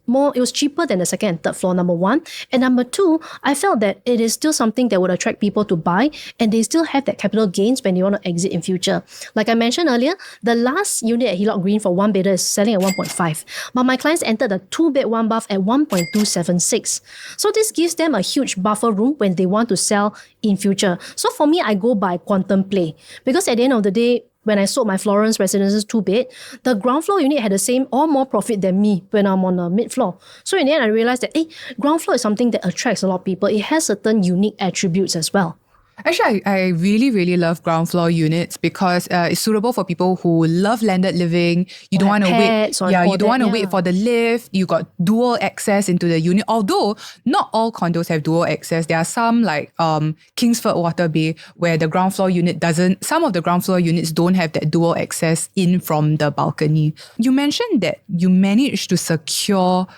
cheaper than the second and third floor, number one. And number two, I felt that it is still something that would attract people to buy and they still have that capital gains when they want to exit in future. Like I mentioned earlier, the last unit at Hillock Green for 1-bedder is selling at 1.5. But my clients entered the 2-bed, 1-bath at 1.276. So this gives them a huge buffer room when they want to sell in future. So for me, I go by quantum play because at the end of the day, when I sold my Florence Residences 2-bed, the ground floor unit had the same or more profit than me when I'm on the mid-floor. So in the end, I realized that ground floor is something that attracts a lot of people. It has certain unique attributes as well. Actually, I really, really love ground floor units because it's suitable for people who love landed living. You don't want to wait. You don't want to wait for the lift. You got dual access into the unit. Although not all condos have dual access. There are some like Kingsford Water Bay where the ground floor unit doesn't. Some of the ground floor units don't have that dual access in from the balcony. You mentioned that you managed to secure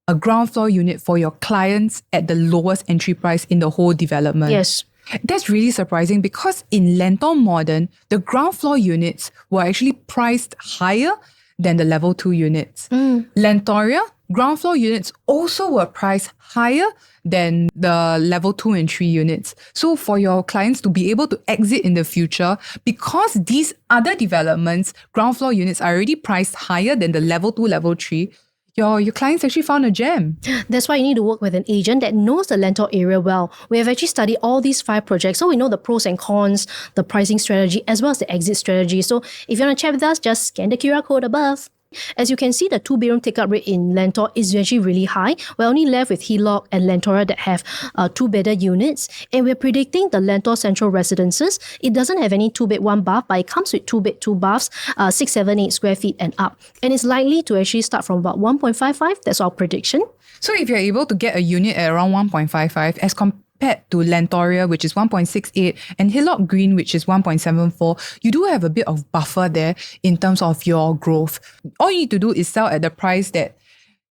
a ground floor unit for your clients at the lowest entry price in the whole development. Yes. That's really surprising because in Lentor Modern, the ground floor units were actually priced higher than the level 2 units. Lentoria, ground floor units also were priced higher than the level 2 and 3 units. So for your clients to be able to exit in the future, because these other developments, ground floor units are already priced higher than the level 2, level 3, your clients actually found a gem. That's why you need to work with an agent that knows the Lentor area well. We have actually studied all these 5 projects, so we know the pros and cons, the pricing strategy, as well as the exit strategy. So if you want to chat with us, just scan the QR code above. As you can see, the 2-bedroom take-up rate in Lentor is actually really high. We're only left with Hillock and Lentora that have 2-bedder units. And we're predicting the Lentor Central Residences. It doesn't have any 2-bed, 1-bath, but it comes with 2-bed, 2 baths, 6, 7, 8 square feet and up. And it's likely to actually start from about 1.55. That's our prediction. So if you're able to get a unit at around 1.55 as compared to Lentoria, which is 1.68, and Hillock Green, which is 1.74, you do have a bit of buffer there in terms of your growth. All you need to do is sell at the price that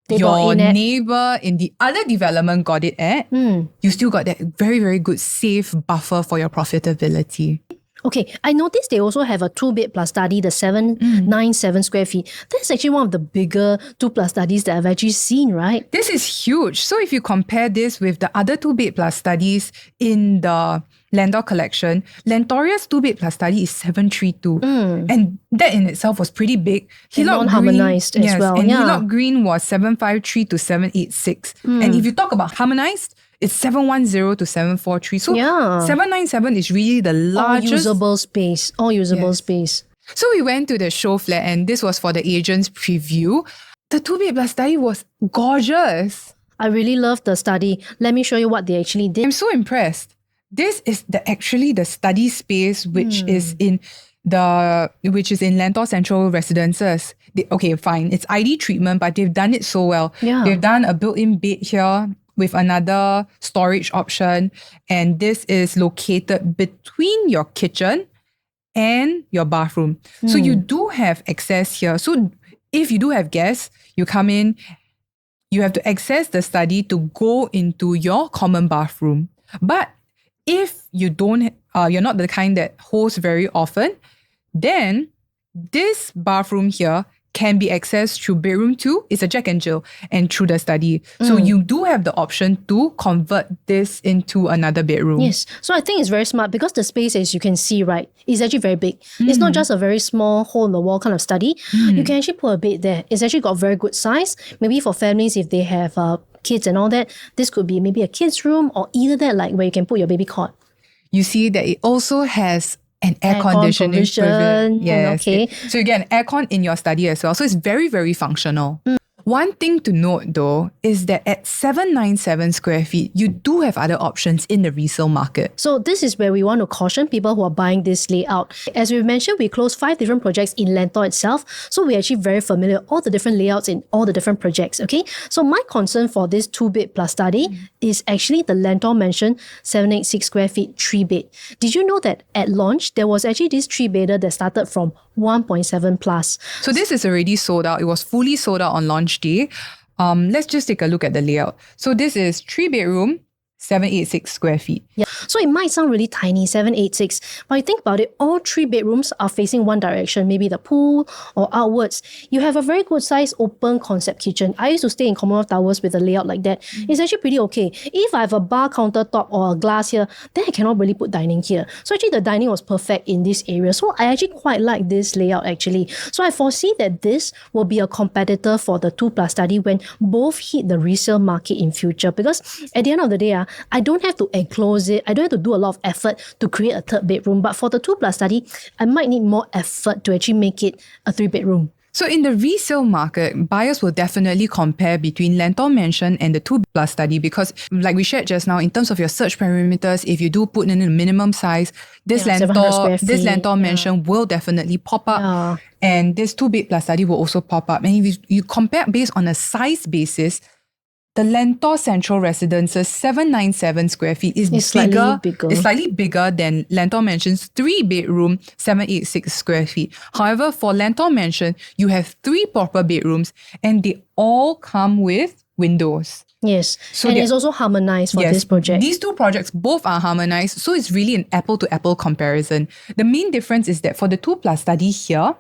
your neighbor in the other development got it at. You still got that very, very good safe buffer for your profitability. Okay, I noticed they also have a 2-bed plus study, the 797 square feet. That's actually one of the bigger 2 plus studies that I've actually seen, right? This is huge. So if you compare this with the other 2-bed plus studies in the Lentor Collection, Lentoria's 2-bed plus study is 732. And that in itself was pretty big. And non-harmonized as well. And Hillock Green was 753 to 786. And if you talk about harmonized, it's 710 to 743. So 797 is really the largest. All usable space. So we went to the SHOWFLAT, and this was for the agent's preview. The 2-bed plus study was gorgeous. I really love the study. Let me show you what they actually did. I'm so impressed. This is actually the study space which is in Lentor Central Residences. Okay, fine. It's ID treatment, but they've done it so well. Yeah. They've done a built-in bed here with another storage option. And this is located between your kitchen and your bathroom. So you do have access here. So if you do have guests, you come in, you have to access the study to go into your common bathroom. But if you don't, you're not the kind that hosts very often, then this bathroom here can be accessed through bedroom 2. It's a Jack and Jill, and through the study. So you do have the option to convert this into another bedroom. Yes. So I think it's very smart because the space, as you can see, right, is actually very big. It's not just a very small hole in the wall kind of study. You can actually put a bed there. It's actually got very good size. Maybe for families, if they have kids and all that, this could be maybe a kid's room or either that, like where you can put your baby cot. You see that it also has an air conditioning provision. Yes. Okay. So you get an aircon in your study as well. So it's very, very functional. One thing to note though is that at 797 square feet, you do have other options in the resale market. So this is where we want to caution people who are buying this layout. As we mentioned, we closed 5 different projects in Lentor itself. So we're actually very familiar with all the different layouts in all the different projects. Okay. So my concern for this 2-bed plus study is actually the Lentor Mansion 786 square feet 3-bed. Did you know that at launch, there was actually this 3-bedder that started from 1.7 plus. So this is already sold out. It was fully sold out on launch day. Let's just take a look at the layout. So this is 3-bedroom, 786 square feet. Yeah. So it might sound really tiny, 786, but you think about it, all 3 bedrooms are facing one direction, maybe the pool or outwards. You have a very good size open concept kitchen. I used to stay in Commonwealth Towers with a layout like that. It's actually pretty okay. If I have a bar countertop or a glass here, then I cannot really put dining here. So actually the dining was perfect in this area. So I actually quite like this layout actually. So I foresee that this will be a competitor for the 2 plus study when both hit the resale market in future, because at the end of the day, I don't have to enclose it. I don't have to do a lot of effort to create a 3rd bedroom. But for the 2 plus study, I might need more effort to actually make it a 3-bedroom. So in the resale market, buyers will definitely compare between Lentor Mansion and the 2 plus study because like we shared just now, in terms of your search parameters, if you do put in a minimum size, this Lentor Mansion will definitely pop up. And this 2-bed plus study will also pop up. And if you compare based on a size basis, the Lentor Central Residences 797 square feet is bigger. It's slightly bigger than Lentor Mansion's 3-bedroom 786 square feet. However, for Lentor Mansion, you have 3 proper bedrooms and they all come with windows. Yes, so and it's also harmonized for this project. These 2 projects both are harmonized, so it's really an apple-to-apple comparison. The main difference is that for the 2 plus study here,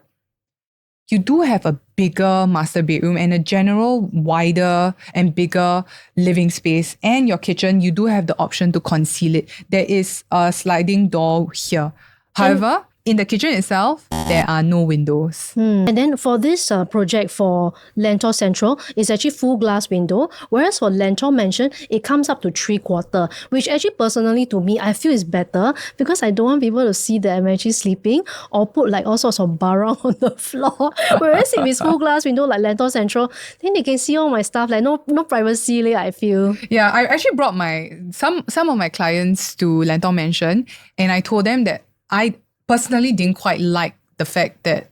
you do have a bigger master bedroom and a general wider and bigger living space, and your kitchen, you do have the option to conceal it. There is a sliding door here. However, in the kitchen itself, there are no windows. And then for this project for Lentor Central, it's actually full glass window, whereas for Lentor Mansion, it comes up to 3/4, which actually personally to me, I feel is better because I don't want people to see that I'm actually sleeping or put like all sorts of barang on the floor. Whereas if it's full glass window like Lentor Central, then they can see all my stuff, like no privacy, I feel. Yeah, I actually brought some of my clients to Lentor Mansion, and I told them that I personally didn't quite like the fact that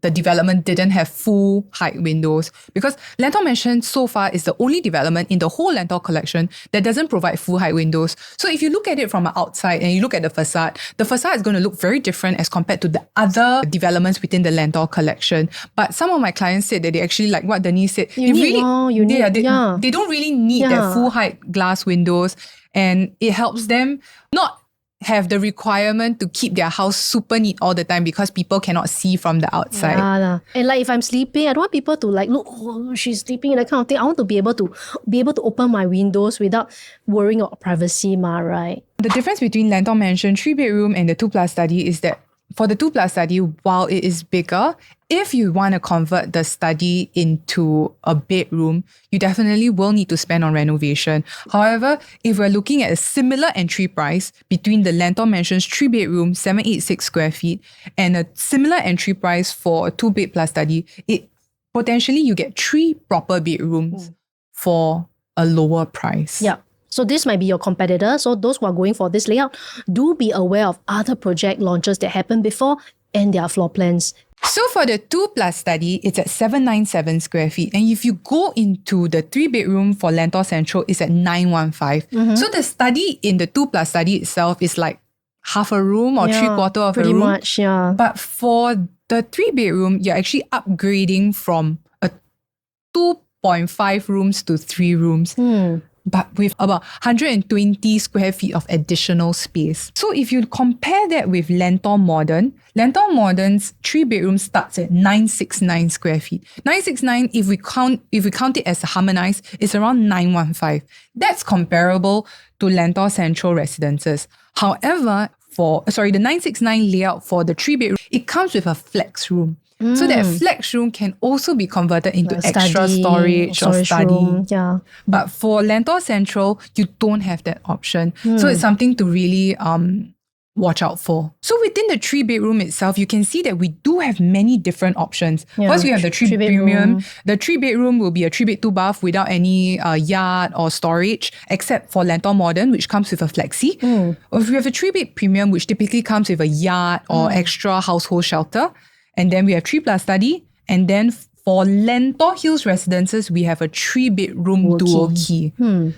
the development didn't have full height windows, because Lentor Mansion so far is the only development in the whole Lentor collection that doesn't provide full height windows. So if you look at it from the outside and you look at the facade is going to look very different as compared to the other developments within the Lentor collection. But some of my clients said that they actually, like what Denise said, they don't really need that full height glass windows, and it helps them not have the requirement to keep their house super neat all the time because people cannot see from the outside. Yeah. And like if I'm sleeping, I don't want people to like look, oh, she's sleeping, that kind of thing. I want to be able to open my windows without worrying about privacy, right? The difference between Lentor Mansion 3-bedroom and the 2+ study is that for the 2+ study, while it is bigger, if you want to convert the study into a bedroom, you definitely will need to spend on renovation. However, if we're looking at a similar entry price between the Lentor Mansion's 3-bedroom, 786 square feet, and a similar entry price for a 2-bed+ study, potentially you get 3 proper bedrooms for a lower price. Yeah. So this might be your competitor. So those who are going for this layout, do be aware of other project launches that happened before and their floor plans. So for the 2+ study, it's at 797 square feet. And if you go into the 3-bedroom for Lentor Central, it's at 915. So the study in the 2+ study itself is like half a room or 3/4 of a room. Pretty much, yeah. But for the 3-bedroom, you're actually upgrading from a 2.5 rooms to 3 rooms. But with about 120 square feet of additional space. So if you compare that with Lentor Modern's 3-bedroom starts at 969 square feet. 969, if we count it as harmonized, it's around 915. That's comparable to Lentor Central Residences. However, the 969 layout for the 3-bedroom, it comes with a flex room. So that flex room can also be converted into extra storage or study. Room, yeah. But for Lentor Central, you don't have that option. So it's something to really watch out for. So within the 3-bedroom itself, you can see that we do have many different options. First, we have the 3 premium. The 3-bedroom will be a 3-bed 2-bath without any yard or storage, except for Lentor Modern, which comes with a flexi. Or if we have a 3-bed premium, which typically comes with a yard or extra household shelter. And then we have 3+ study. And then for Lentor Hills Residences, we have a 3-bedroom dual key.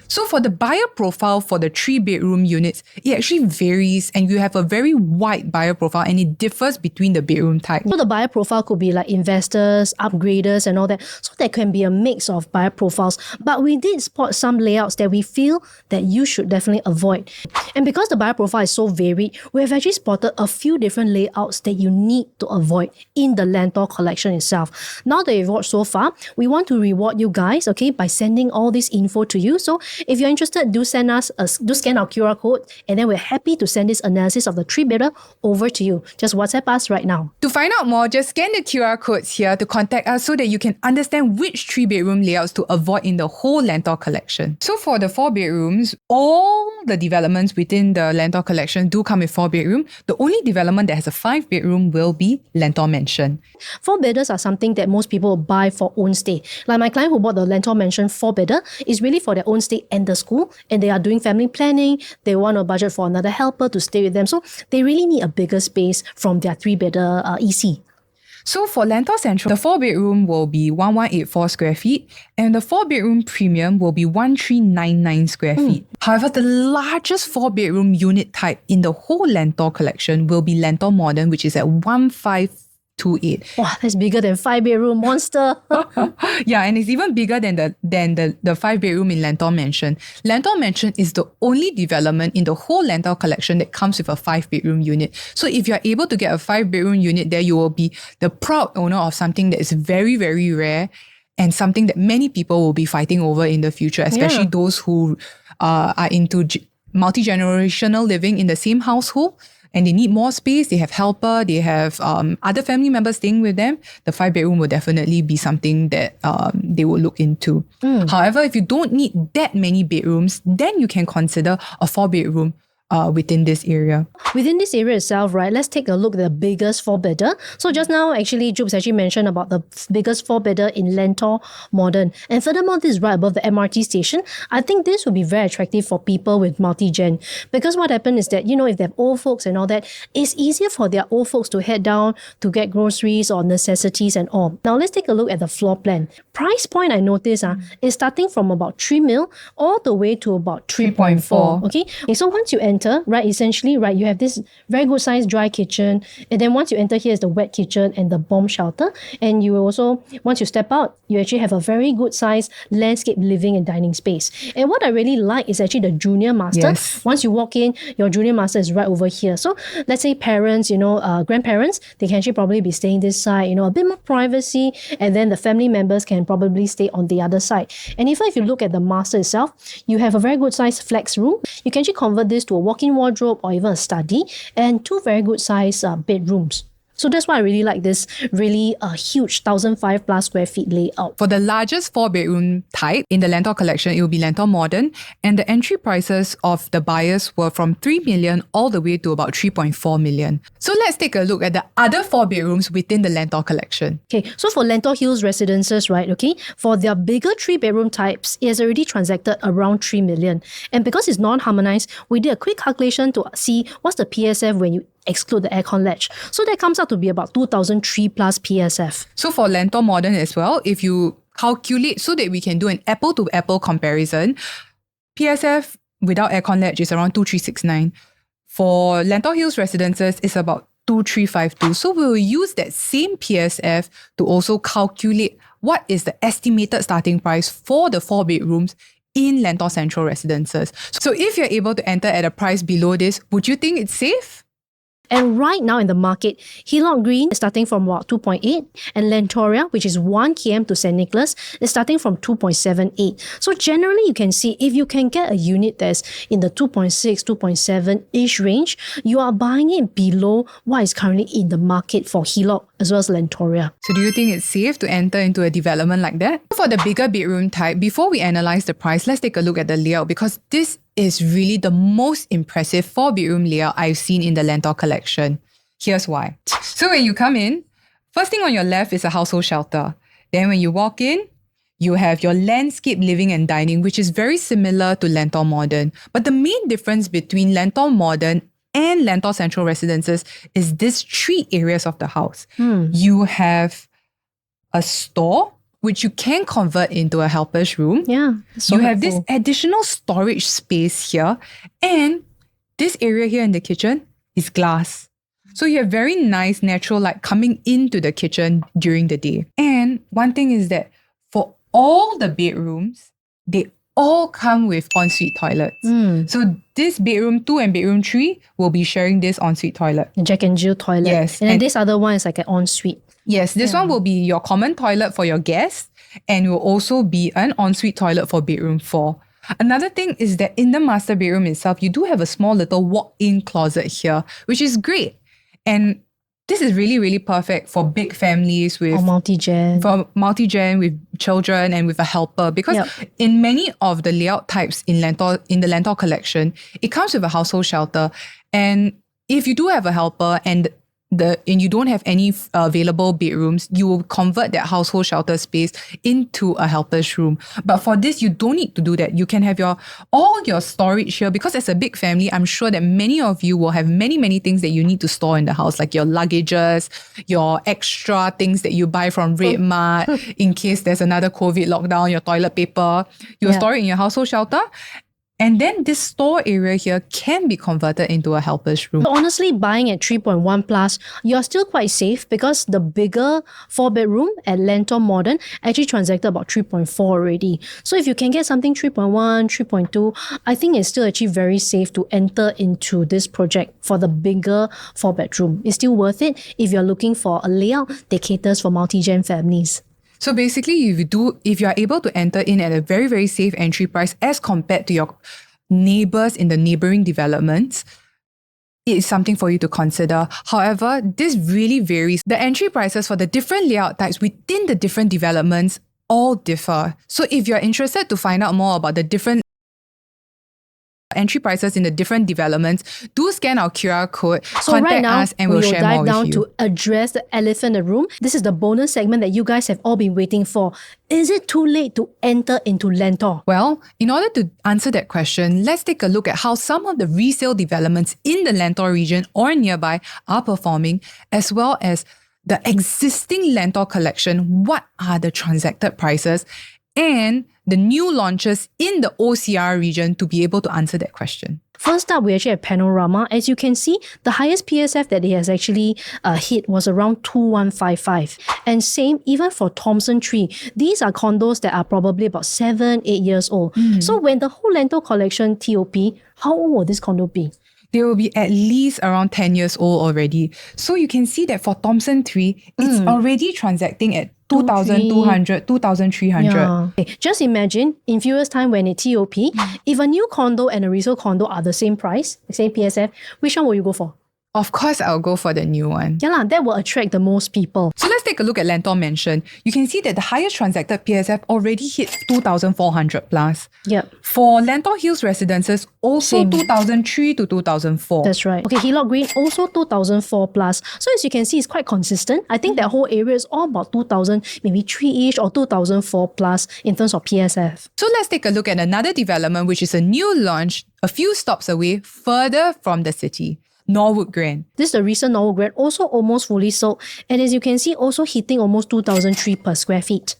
So for the buyer profile for the 3-bedroom units, it actually varies, and you have a very wide buyer profile, and it differs between the bedroom type. So the buyer profile could be like investors, upgraders and all that. So there can be a mix of buyer profiles. But we did spot some layouts that we feel that you should definitely avoid. And because the buyer profile is so varied, we have actually spotted a few different layouts that you need to avoid in the Lentor collection itself. Now that you've watched so far, we want to reward you guys, okay, by sending all this info to you. So if you're interested, do scan our QR code, and then we're happy to send this analysis of the 3-bedder over to you. Just WhatsApp us right now. To find out more, just scan the QR codes here to contact us so that you can understand which 3-bedroom layouts to avoid in the whole Lentor collection. So for the 4 bedrooms, all the developments within the Lentor collection do come with 4-bedroom. The only development that has a 5-bedroom will be Lentor Mansion. 4-bedders are something that most people buy for own stay. Like my client who bought the Lentor Mansion 4-bedder is really for their own stay and the school, and they are doing family planning. They want a budget for another helper to stay with them. So they really need a bigger space from their 3-bedder EC. So for Lentor Central, the 4-bedroom will be 1184 square feet, and the 4-bedroom premium will be 1399 square feet. However, the largest 4-bedroom unit type in the whole Lentor collection will be Lentor Modern, which is at 5.28. Wow, that's bigger than 5-bedroom monster. Yeah, and it's even bigger than the 5-bedroom in Lentor Mansion. Lentor Mansion is the only development in the whole Lentor collection that comes with a 5-bedroom unit. So if you're able to get a 5-bedroom unit there, you will be the proud owner of something that is very, very rare and something that many people will be fighting over in the future, especially those who are into multi-generational living in the same household. And they need more space, they have helper, they have other family members staying with them, the 5-bedroom will definitely be something that they will look into. However, if you don't need that many bedrooms, then you can consider a 4-bedroom within this area. Within this area itself, right, let's take a look at the biggest 4-bedder. So just now, actually, Jubes actually mentioned about the biggest 4-bedder in Lentor Modern. And furthermore, this is right above the MRT station. I think this would be very attractive for people with multi-gen. Because what happened is that, if they have old folks and all that, it's easier for their old folks to head down to get groceries or necessities and all. Now, let's take a look at the floor plan. Price point, I noticed, is starting from about 3 mil all the way to about 3.4. Okay, so once you enter, right, essentially, right, you have this very good sized dry kitchen. And then once you enter, here is the wet kitchen and the bomb shelter. And you will also, once you step out, you actually have a very good sized landscape living and dining space. And what I really like is actually the junior master. Yes. Once you walk in, your junior master is right over here. So let's say parents, grandparents, they can actually probably be staying this side, a bit more privacy. And then the family members can probably stay on the other side. And even if you look at the master itself, you have a very good sized flex room. You can actually convert this to a walk-in wardrobe or even a study and 2 very good sized bedrooms. So that's why I really like this really huge 1,005 plus square feet layout. For the largest 4-bedroom type in the Lentor collection, it will be Lentor Modern, and the entry prices of the buyers were from 3 million all the way to about 3.4 million. So let's take a look at the other 4-bedrooms within the Lentor collection. Okay, so for Lentor Hills Residences, right, okay, for their bigger 3-bedroom types, it has already transacted around 3 million. And because it's non-harmonized, we did a quick calculation to see what's the PSF when you exclude the aircon ledge. So that comes out to be about 2,003 plus PSF. So for Lentor Modern as well, if you calculate so that we can do an apple-to-apple comparison, PSF without aircon ledge is around 2,369. For Lentor Hills Residences, it's about 2,352. So we'll use that same PSF to also calculate what is the estimated starting price for the 4-bedrooms in Lentor Central Residences. So if you're able to enter at a price below this, would you think it's safe? And right now in the market, Hillock Green is starting from about 2.8 and Lentoria, which is 1 km to St. Nicholas, is starting from 2.78. So generally you can see if you can get a unit that's in the 2.6, 2.7-ish range, you are buying it below what is currently in the market for Hillock as well as Lentoria. So do you think it's safe to enter into a development like that? For the bigger bedroom type, before we analyze the price, let's take a look at the layout because this is really the most impressive 4-bedroom layout I've seen in the Lentor collection. Here's why. So when you come in, first thing on your left is a household shelter. Then when you walk in, you have your landscape living and dining, which is very similar to Lentor Modern. But the main difference between Lentor Modern and Lentor Central Residences is these 3 areas of the house. You have a store, which you can convert into a helper's room. Yeah. So you have this additional storage space here. And this area here in the kitchen is glass. So you have very nice natural light coming into the kitchen during the day. And one thing is that for all the bedrooms, they all come with ensuite toilets. So this bedroom 2 and bedroom 3 will be sharing this ensuite toilet. the Jack and Jill toilet. Yes. And then this other one is like an ensuite. Yes, this one will be your common toilet for your guests and will also be an ensuite toilet for bedroom 4. Another thing is that in the master bedroom itself, you do have a small little walk-in closet here, which is great. And this is really, really perfect for big families with multi-gen. For multi-gen with children and with a helper, because in many of the layout types in the Lentor collection, it comes with a household shelter. And if you do have a helper and you don't have any available bedrooms, you will convert that household shelter space into a helper's room. But for this, you don't need to do that. You can have all your storage here because as a big family, I'm sure that many of you will have many, many things that you need to store in the house, like your luggages, your extra things that you buy from Red Mart in case there's another COVID lockdown, your toilet paper. You'll store it in your household shelter. And then this store area here can be converted into a helper's room. So honestly, buying at 3.1 plus, you're still quite safe because the bigger 4-bedroom at Lentor Modern actually transacted about 3.4 already. So if you can get something 3.1, 3.2, I think it's still actually very safe to enter into this project for the bigger 4-bedroom. It's still worth it if you're looking for a layout that caters for multi-gen families. So basically, if you are able to enter in at a very, very safe entry price as compared to your neighbors in the neighboring developments, it is something for you to consider. However, this really varies. The entry prices for the different layout types within the different developments all differ. So if you're interested to find out more about the different entry prices in the different developments, do scan our QR code, So contact right now, us, and we'll share more dive down with you. to address the elephant in the room. This is the bonus segment that you guys have all been waiting for. Is it too late to enter into Lentor? Well, in order to answer that question, let's take a look at how some of the resale developments in the Lentor region or nearby are performing, as well as the existing Lentor collection, what are the transacted prices, and the new launches in the OCR region to be able to answer that question. First up, we actually have Panorama. As you can see, the highest PSF that it has actually hit was around 2155. And same even for Thomson Tree. These are condos that are probably about 7-8 years old. So when the whole Lentor collection TOP, how old will this condo be? They will be at least around 10 years old already. So you can see that for Thomson 3, it's already transacting at 2,200, 2,300. Yeah. Okay. Just imagine in few years' time when it TOP, if a new condo and a resale condo are the same price, the same PSF, which one will you go for? Of course, I'll go for the new one. Yeah, lah, that will attract the most people. So let's take a look at Lentor Mansion. You can see that the highest transacted PSF already hit 2,400 plus. Yep. For Lentor Hills Residences, also Same. 2003 to 2004. That's right. Okay, Hillock Green also 2004 plus. So as you can see, it's quite consistent. I think that whole area is all about 2000, maybe 3-ish or 2004 plus in terms of PSF. So let's take a look at another development, which is a new launch a few stops away further from the city. Norwood Grand. This is the recent Norwood Grand, also almost fully sold. And as you can see, also hitting almost 2,003 per square feet.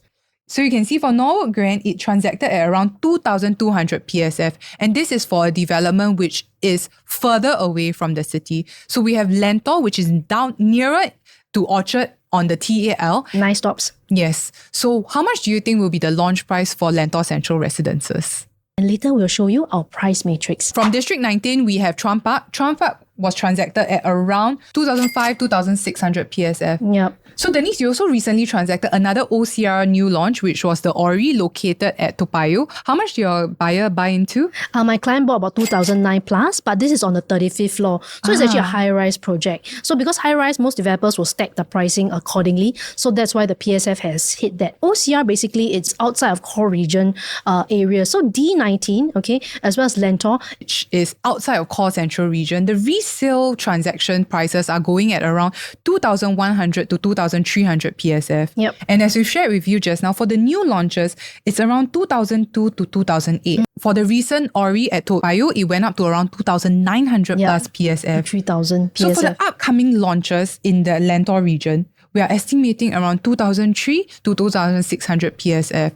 So you can see for Norwood Grand, it transacted at around 2,200 PSF. And this is for a development which is further away from the city. So we have Lentor, which is down nearer to Orchard on the TAL. Nice stops. Yes. So how much do you think will be the launch price for Lentor Central Residences? And later we'll show you our price matrix. From District 19, we have Chuan Park. Chuan Park was transacted at around 2,500, 2,600 PSF. Yep. So Denise, you also recently transacted another OCR new launch, which was the Ori located at Toa Payoh. How much did your buyer buy into? My client bought about 2009 plus, but this is on the 35th floor. So it's actually a high-rise project. So because high-rise, most developers will stack the pricing accordingly. So that's why the PSF has hit that. OCR, basically, it's outside of core region area. So D19, okay, as well as Lentor, Which is outside of core central region. The resale transaction prices are going at around 2,100 to 2,300 PSF. Yep. And as we shared with you just now, for the new launches, it's around 2002 to 2008. For the recent Ori at Toa Payoh, it went up to around 2,900 Yep. plus PSF. 3,000 PSF. So for the upcoming launches in the Lentor region, we are estimating around 2,003 to 2,600 PSF.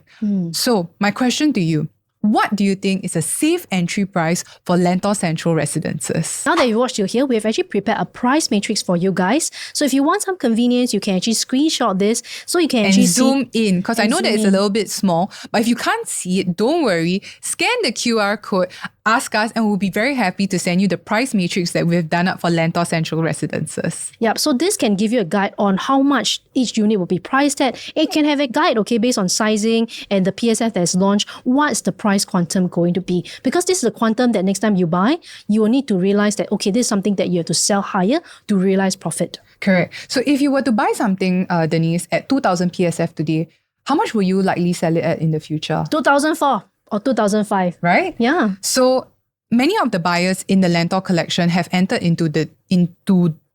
So my question to you, what do you think is a safe entry price for Lentor Central Residences? Now that you watched till here, we have actually prepared a price matrix for you guys. So if you want some convenience, you can actually screenshot this so you can And actually zoom in, because I and know that zoom it's a in. little bit small, but if you can't see it, don't worry. Scan the QR code, ask us, and we'll be very happy to send you the price matrix that we've done up for Lentor Central Residences. Yep, so this can give you a guide on how much each unit will be priced at. It can have a guide, okay, based on sizing and the PSF that's launched, what's the price quantum going to be? Because this is a quantum that next time you buy, you will need to realize that, okay, this is something that you have to sell higher to realize profit. Correct. So if you were to buy something, Denise, at 2,000 PSF today, how much will you likely sell it at in the future? 2004 or 2005. Right? Yeah. So many of the buyers in the Lentor collection have entered into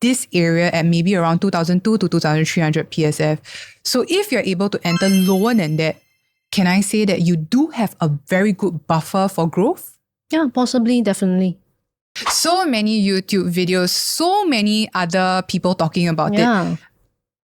this area at maybe around 2,200 to 2,300 PSF. So if you're able to enter lower than that, can I say that you do have a very good buffer for growth? Yeah, possibly, definitely. So many YouTube videos, so many other people talking about it. Yeah.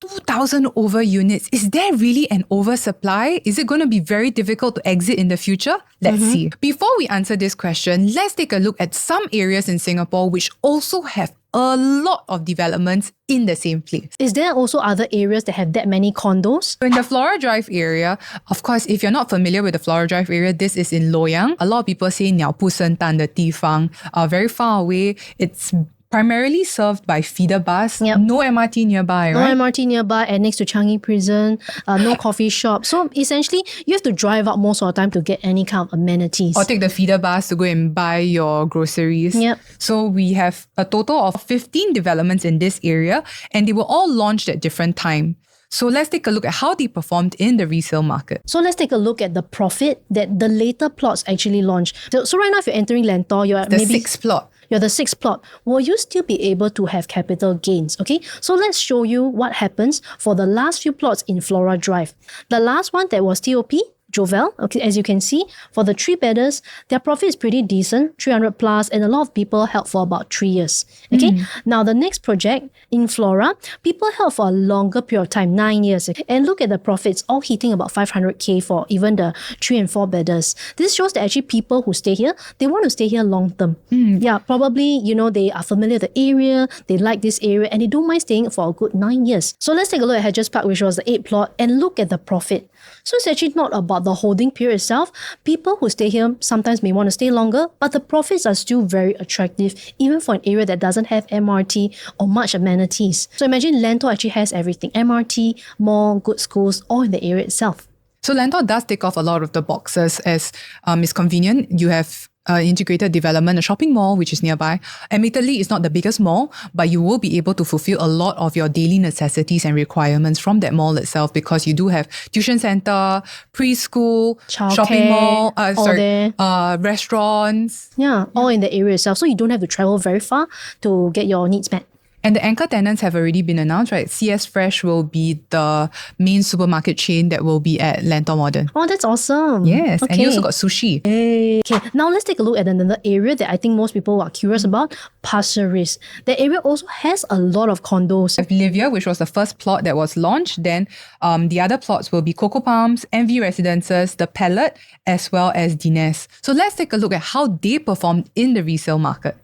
2,000 over units. Is there really an oversupply? Is it going to be very difficult to exit in the future? Let's see. Before we answer this question, let's take a look at some areas in Singapore which also have a lot of developments in the same place. Is there also other areas that have that many condos? In the Flora Drive area, of course, if you're not familiar with the Flora Drive area, this is in Loyang. A lot of people say 鸟不生蛋的地方, very far away. It's primarily served by feeder bus. Yep. No MRT nearby, No right? MRT nearby and next to Changi Prison, no coffee shop. So essentially, you have to drive out most of the time to get any kind of amenities. Or take the feeder bus to go and buy your groceries. Yep. So we have a total of 15 developments in this area, and they were all launched at different times. So let's take a look at how they performed in the resale market. So let's take a look at the profit that the later plots actually launched. So right now, if you're entering Lentor, you're The sixth plot. You're the sixth plot. Will you still be able to have capital gains? Okay, so let's show you what happens for the last few plots in Flora Drive. The last one that was TOP, Jovell, okay, as you can see, for the 3-bedders, their profit is pretty decent, 300 plus, and a lot of people held for about 3 years. Okay, now the next project, Inflora, people held for a longer period of time, 9 years. And look at the profits, all hitting about 500k for even the 3 and 4-bedders. This shows that actually people who stay here, they want to stay here long term. Yeah, probably, they are familiar with the area, they like this area, and they don't mind staying for a good 9 years. So let's take a look at Hedges Park, which was the 8th plot, and look at the profit. So it's actually not about the holding period itself. People who stay here sometimes may want to stay longer, but the profits are still very attractive, even for an area that doesn't have MRT or much amenities. So imagine Lentor actually has everything. MRT, mall, good schools, all in the area itself. So Lentor does take off a lot of the boxes as it's convenient. You have integrated development, a shopping mall, which is nearby. Admittedly, it's not the biggest mall, but you will be able to fulfill a lot of your daily necessities and requirements from that mall itself because you do have tuition center, preschool, Childcare, shopping mall, restaurants. Yeah, all in the area itself. So you don't have to travel very far to get your needs met. And the anchor tenants have already been announced, right? CS Fresh will be the main supermarket chain that will be at Lentor Modern. Oh, that's awesome. Yes, okay. and you also got sushi. Okay, now let's take a look at another area that I think most people are curious about, Pasir. The area also has a lot of condos. Livia, which was the first plot that was launched. Then the other plots will be Coco Palms, MV Residences, The Pellet, as well as Dines. So let's take a look at how they performed in the resale market.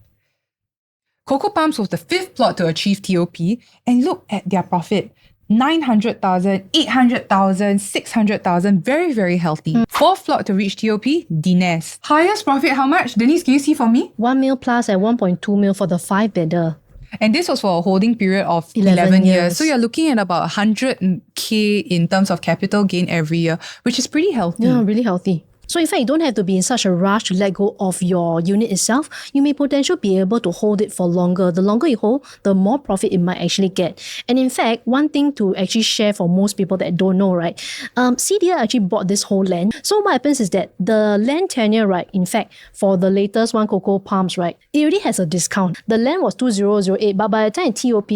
Coco Palms was the 5th plot to achieve TOP, and look at their profit. 900,000, 800,000, 600,000, very, very healthy. 4th plot to reach TOP, Dines. Highest profit, how much? Denise, can you see for me? 1 mil plus at 1.2 mil for the 5-bedder. And this was for a holding period of 11 years. So you're looking at about 100k in terms of capital gain every year, which is pretty healthy. Yeah, really healthy. So in fact, you don't have to be in such a rush to let go of your unit itself. You may potentially be able to hold it for longer. The longer you hold, the more profit it might actually get. And in fact, one thing to actually share for most people that don't know, right? CDL actually bought this whole land. So what happens is that the land tenure, right? In fact, for the latest one, Coco Palms, right? It already has a discount. The land was 2008, but by the time TOP,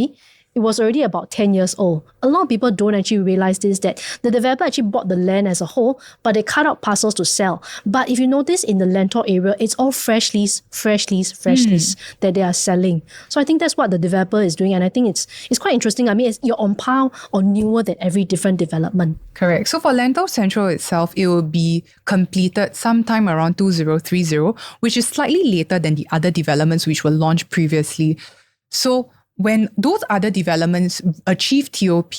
it was already about 10 years old. A lot of people don't actually realize this, that the developer actually bought the land as a whole, but they cut out parcels to sell. But if you notice in the Lentor area, it's all fresh lease that they are selling. So I think that's what the developer is doing. And I think it's quite interesting. I mean, you're on par or newer than every different development. Correct. So for Lentor Central itself, it will be completed sometime around 2030, which is slightly later than the other developments which were launched previously. So when those other developments achieve TOP,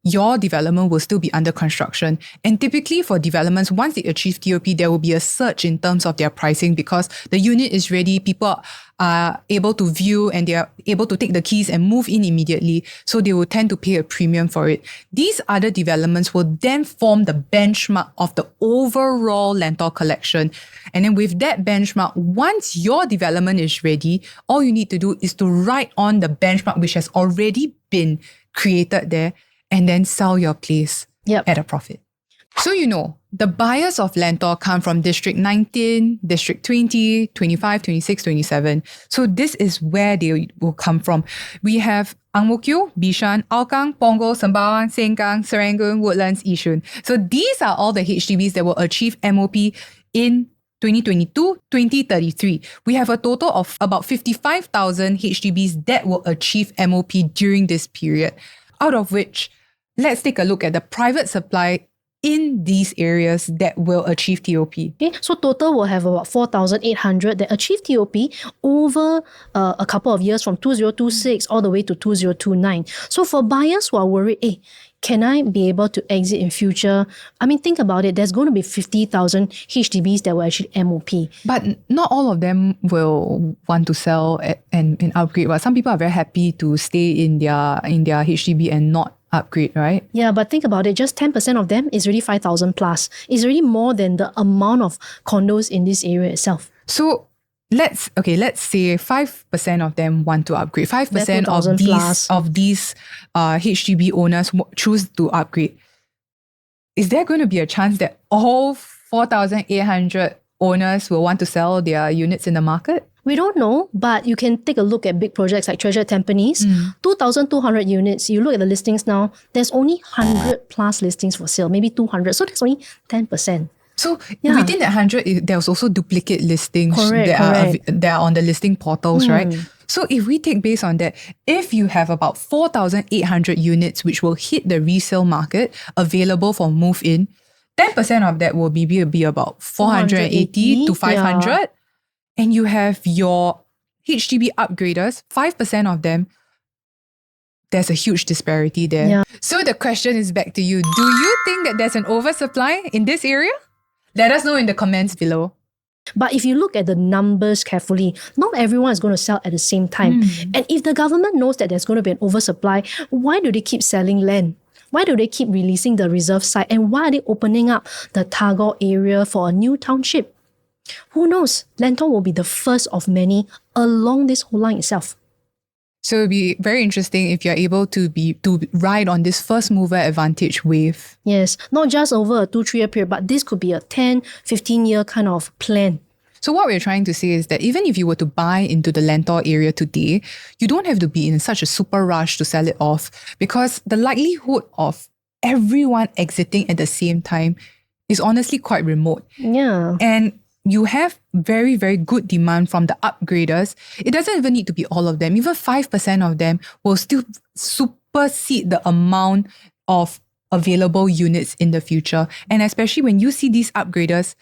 your development will still be under construction. And typically for developments, once they achieve TOP, there will be a surge in terms of their pricing because the unit is ready, people are able to view and they are able to take the keys and move in immediately. So they will tend to pay a premium for it. These other developments will then form the benchmark of the overall Lentor collection. And then with that benchmark, once your development is ready, all you need to do is to write on the benchmark which has already been created there and then sell your place at a profit. So the buyers of Lentor come from District 19, District 20, 25, 26, 27. So this is where they will come from. We have Ang Mo Kio, Bishan, Hougang, Punggol, Sembawang, Sengkang, Serangoon, Woodlands, Yishun. So these are all the HDBs that will achieve MOP in 2022, 2033. We have a total of about 55,000 HDBs that will achieve MOP during this period, out of which let's take a look at the private supply in these areas that will achieve TOP. Okay, so total will have about 4,800 that achieve TOP over a couple of years from 2026 all the way to 2029. So for buyers who are worried, can I be able to exit in future? I mean, think about it. There's going to be 50,000 HDBs that will actually MOP. But not all of them will want to sell and upgrade. But some people are very happy to stay in their HDB and not upgrade, right? Yeah, but think about it. Just 10% of them is already 5,000 plus. It's already more than the amount of condos in this area itself. So let's say 5% of them want to upgrade. 5% of these HDB owners choose to upgrade. Is there going to be a chance that all 4,800 owners will want to sell their units in the market? We don't know, but you can take a look at big projects like Treasure Tampines, 2,200 units. You look at the listings now, there's only 100 plus listings for sale, maybe 200. So that's only 10%. So within that 100, there's also duplicate listings that are on the listing portals, right? So if we take based on that, if you have about 4,800 units which will hit the resale market available for move-in, 10% of that will be about 480 to 500. Yeah. And you have your HDB upgraders, 5% of them, there's a huge disparity there. Yeah. So the question is back to you. Do you think that there's an oversupply in this area? Let us know in the comments below. But if you look at the numbers carefully, not everyone is going to sell at the same time. And if the government knows that there's going to be an oversupply, why do they keep selling land? Why do they keep releasing the reserve site? And why are they opening up the Tagore area for a new township? Who knows? Lentor will be the first of many along this whole line itself. So it'll be very interesting if you're able to ride on this first mover advantage wave. Yes, not just over a 2-3 year period, but this could be a 10, 15 year kind of plan. So what we're trying to say is that even if you were to buy into the Lentor area today, you don't have to be in such a super rush to sell it off, because the likelihood of everyone exiting at the same time is honestly quite remote. Yeah. And you have very, very good demand from the upgraders. It doesn't even need to be all of them. Even 5% of them will still supersede the amount of available units in the future. And especially when you see these upgraders,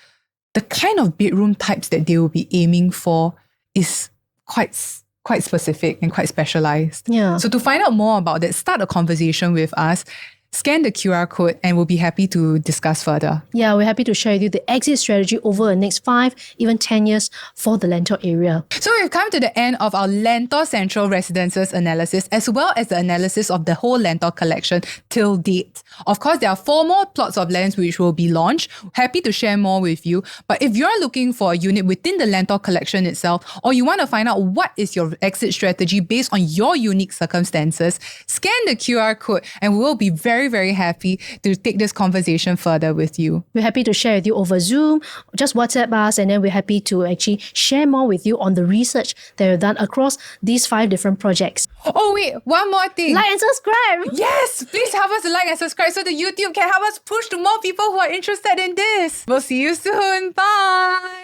the kind of bedroom types that they will be aiming for is quite specific and quite specialized. Yeah. So to find out more about that, start a conversation with us. Scan the QR code and we'll be happy to discuss further. Yeah, we're happy to share with you the exit strategy over the next 5, even 10 years for the Lentor area. So we've come to the end of our Lentor Central Residences analysis, as well as the analysis of the whole Lentor collection till date. Of course, there are 4 more plots of lands which will be launched. Happy to share more with you. But if you're looking for a unit within the Lentor collection itself, or you want to find out what is your exit strategy based on your unique circumstances, scan the QR code and we'll be very, very happy to take this conversation further with you. We're happy to share with you over Zoom, just WhatsApp us, and then we're happy to actually share more with you on the research that we've done across these 5 different projects. Oh wait, one more thing. Like and subscribe! Yes, please help us to like and subscribe so the YouTube can help us push to more people who are interested in this. We'll see you soon. Bye!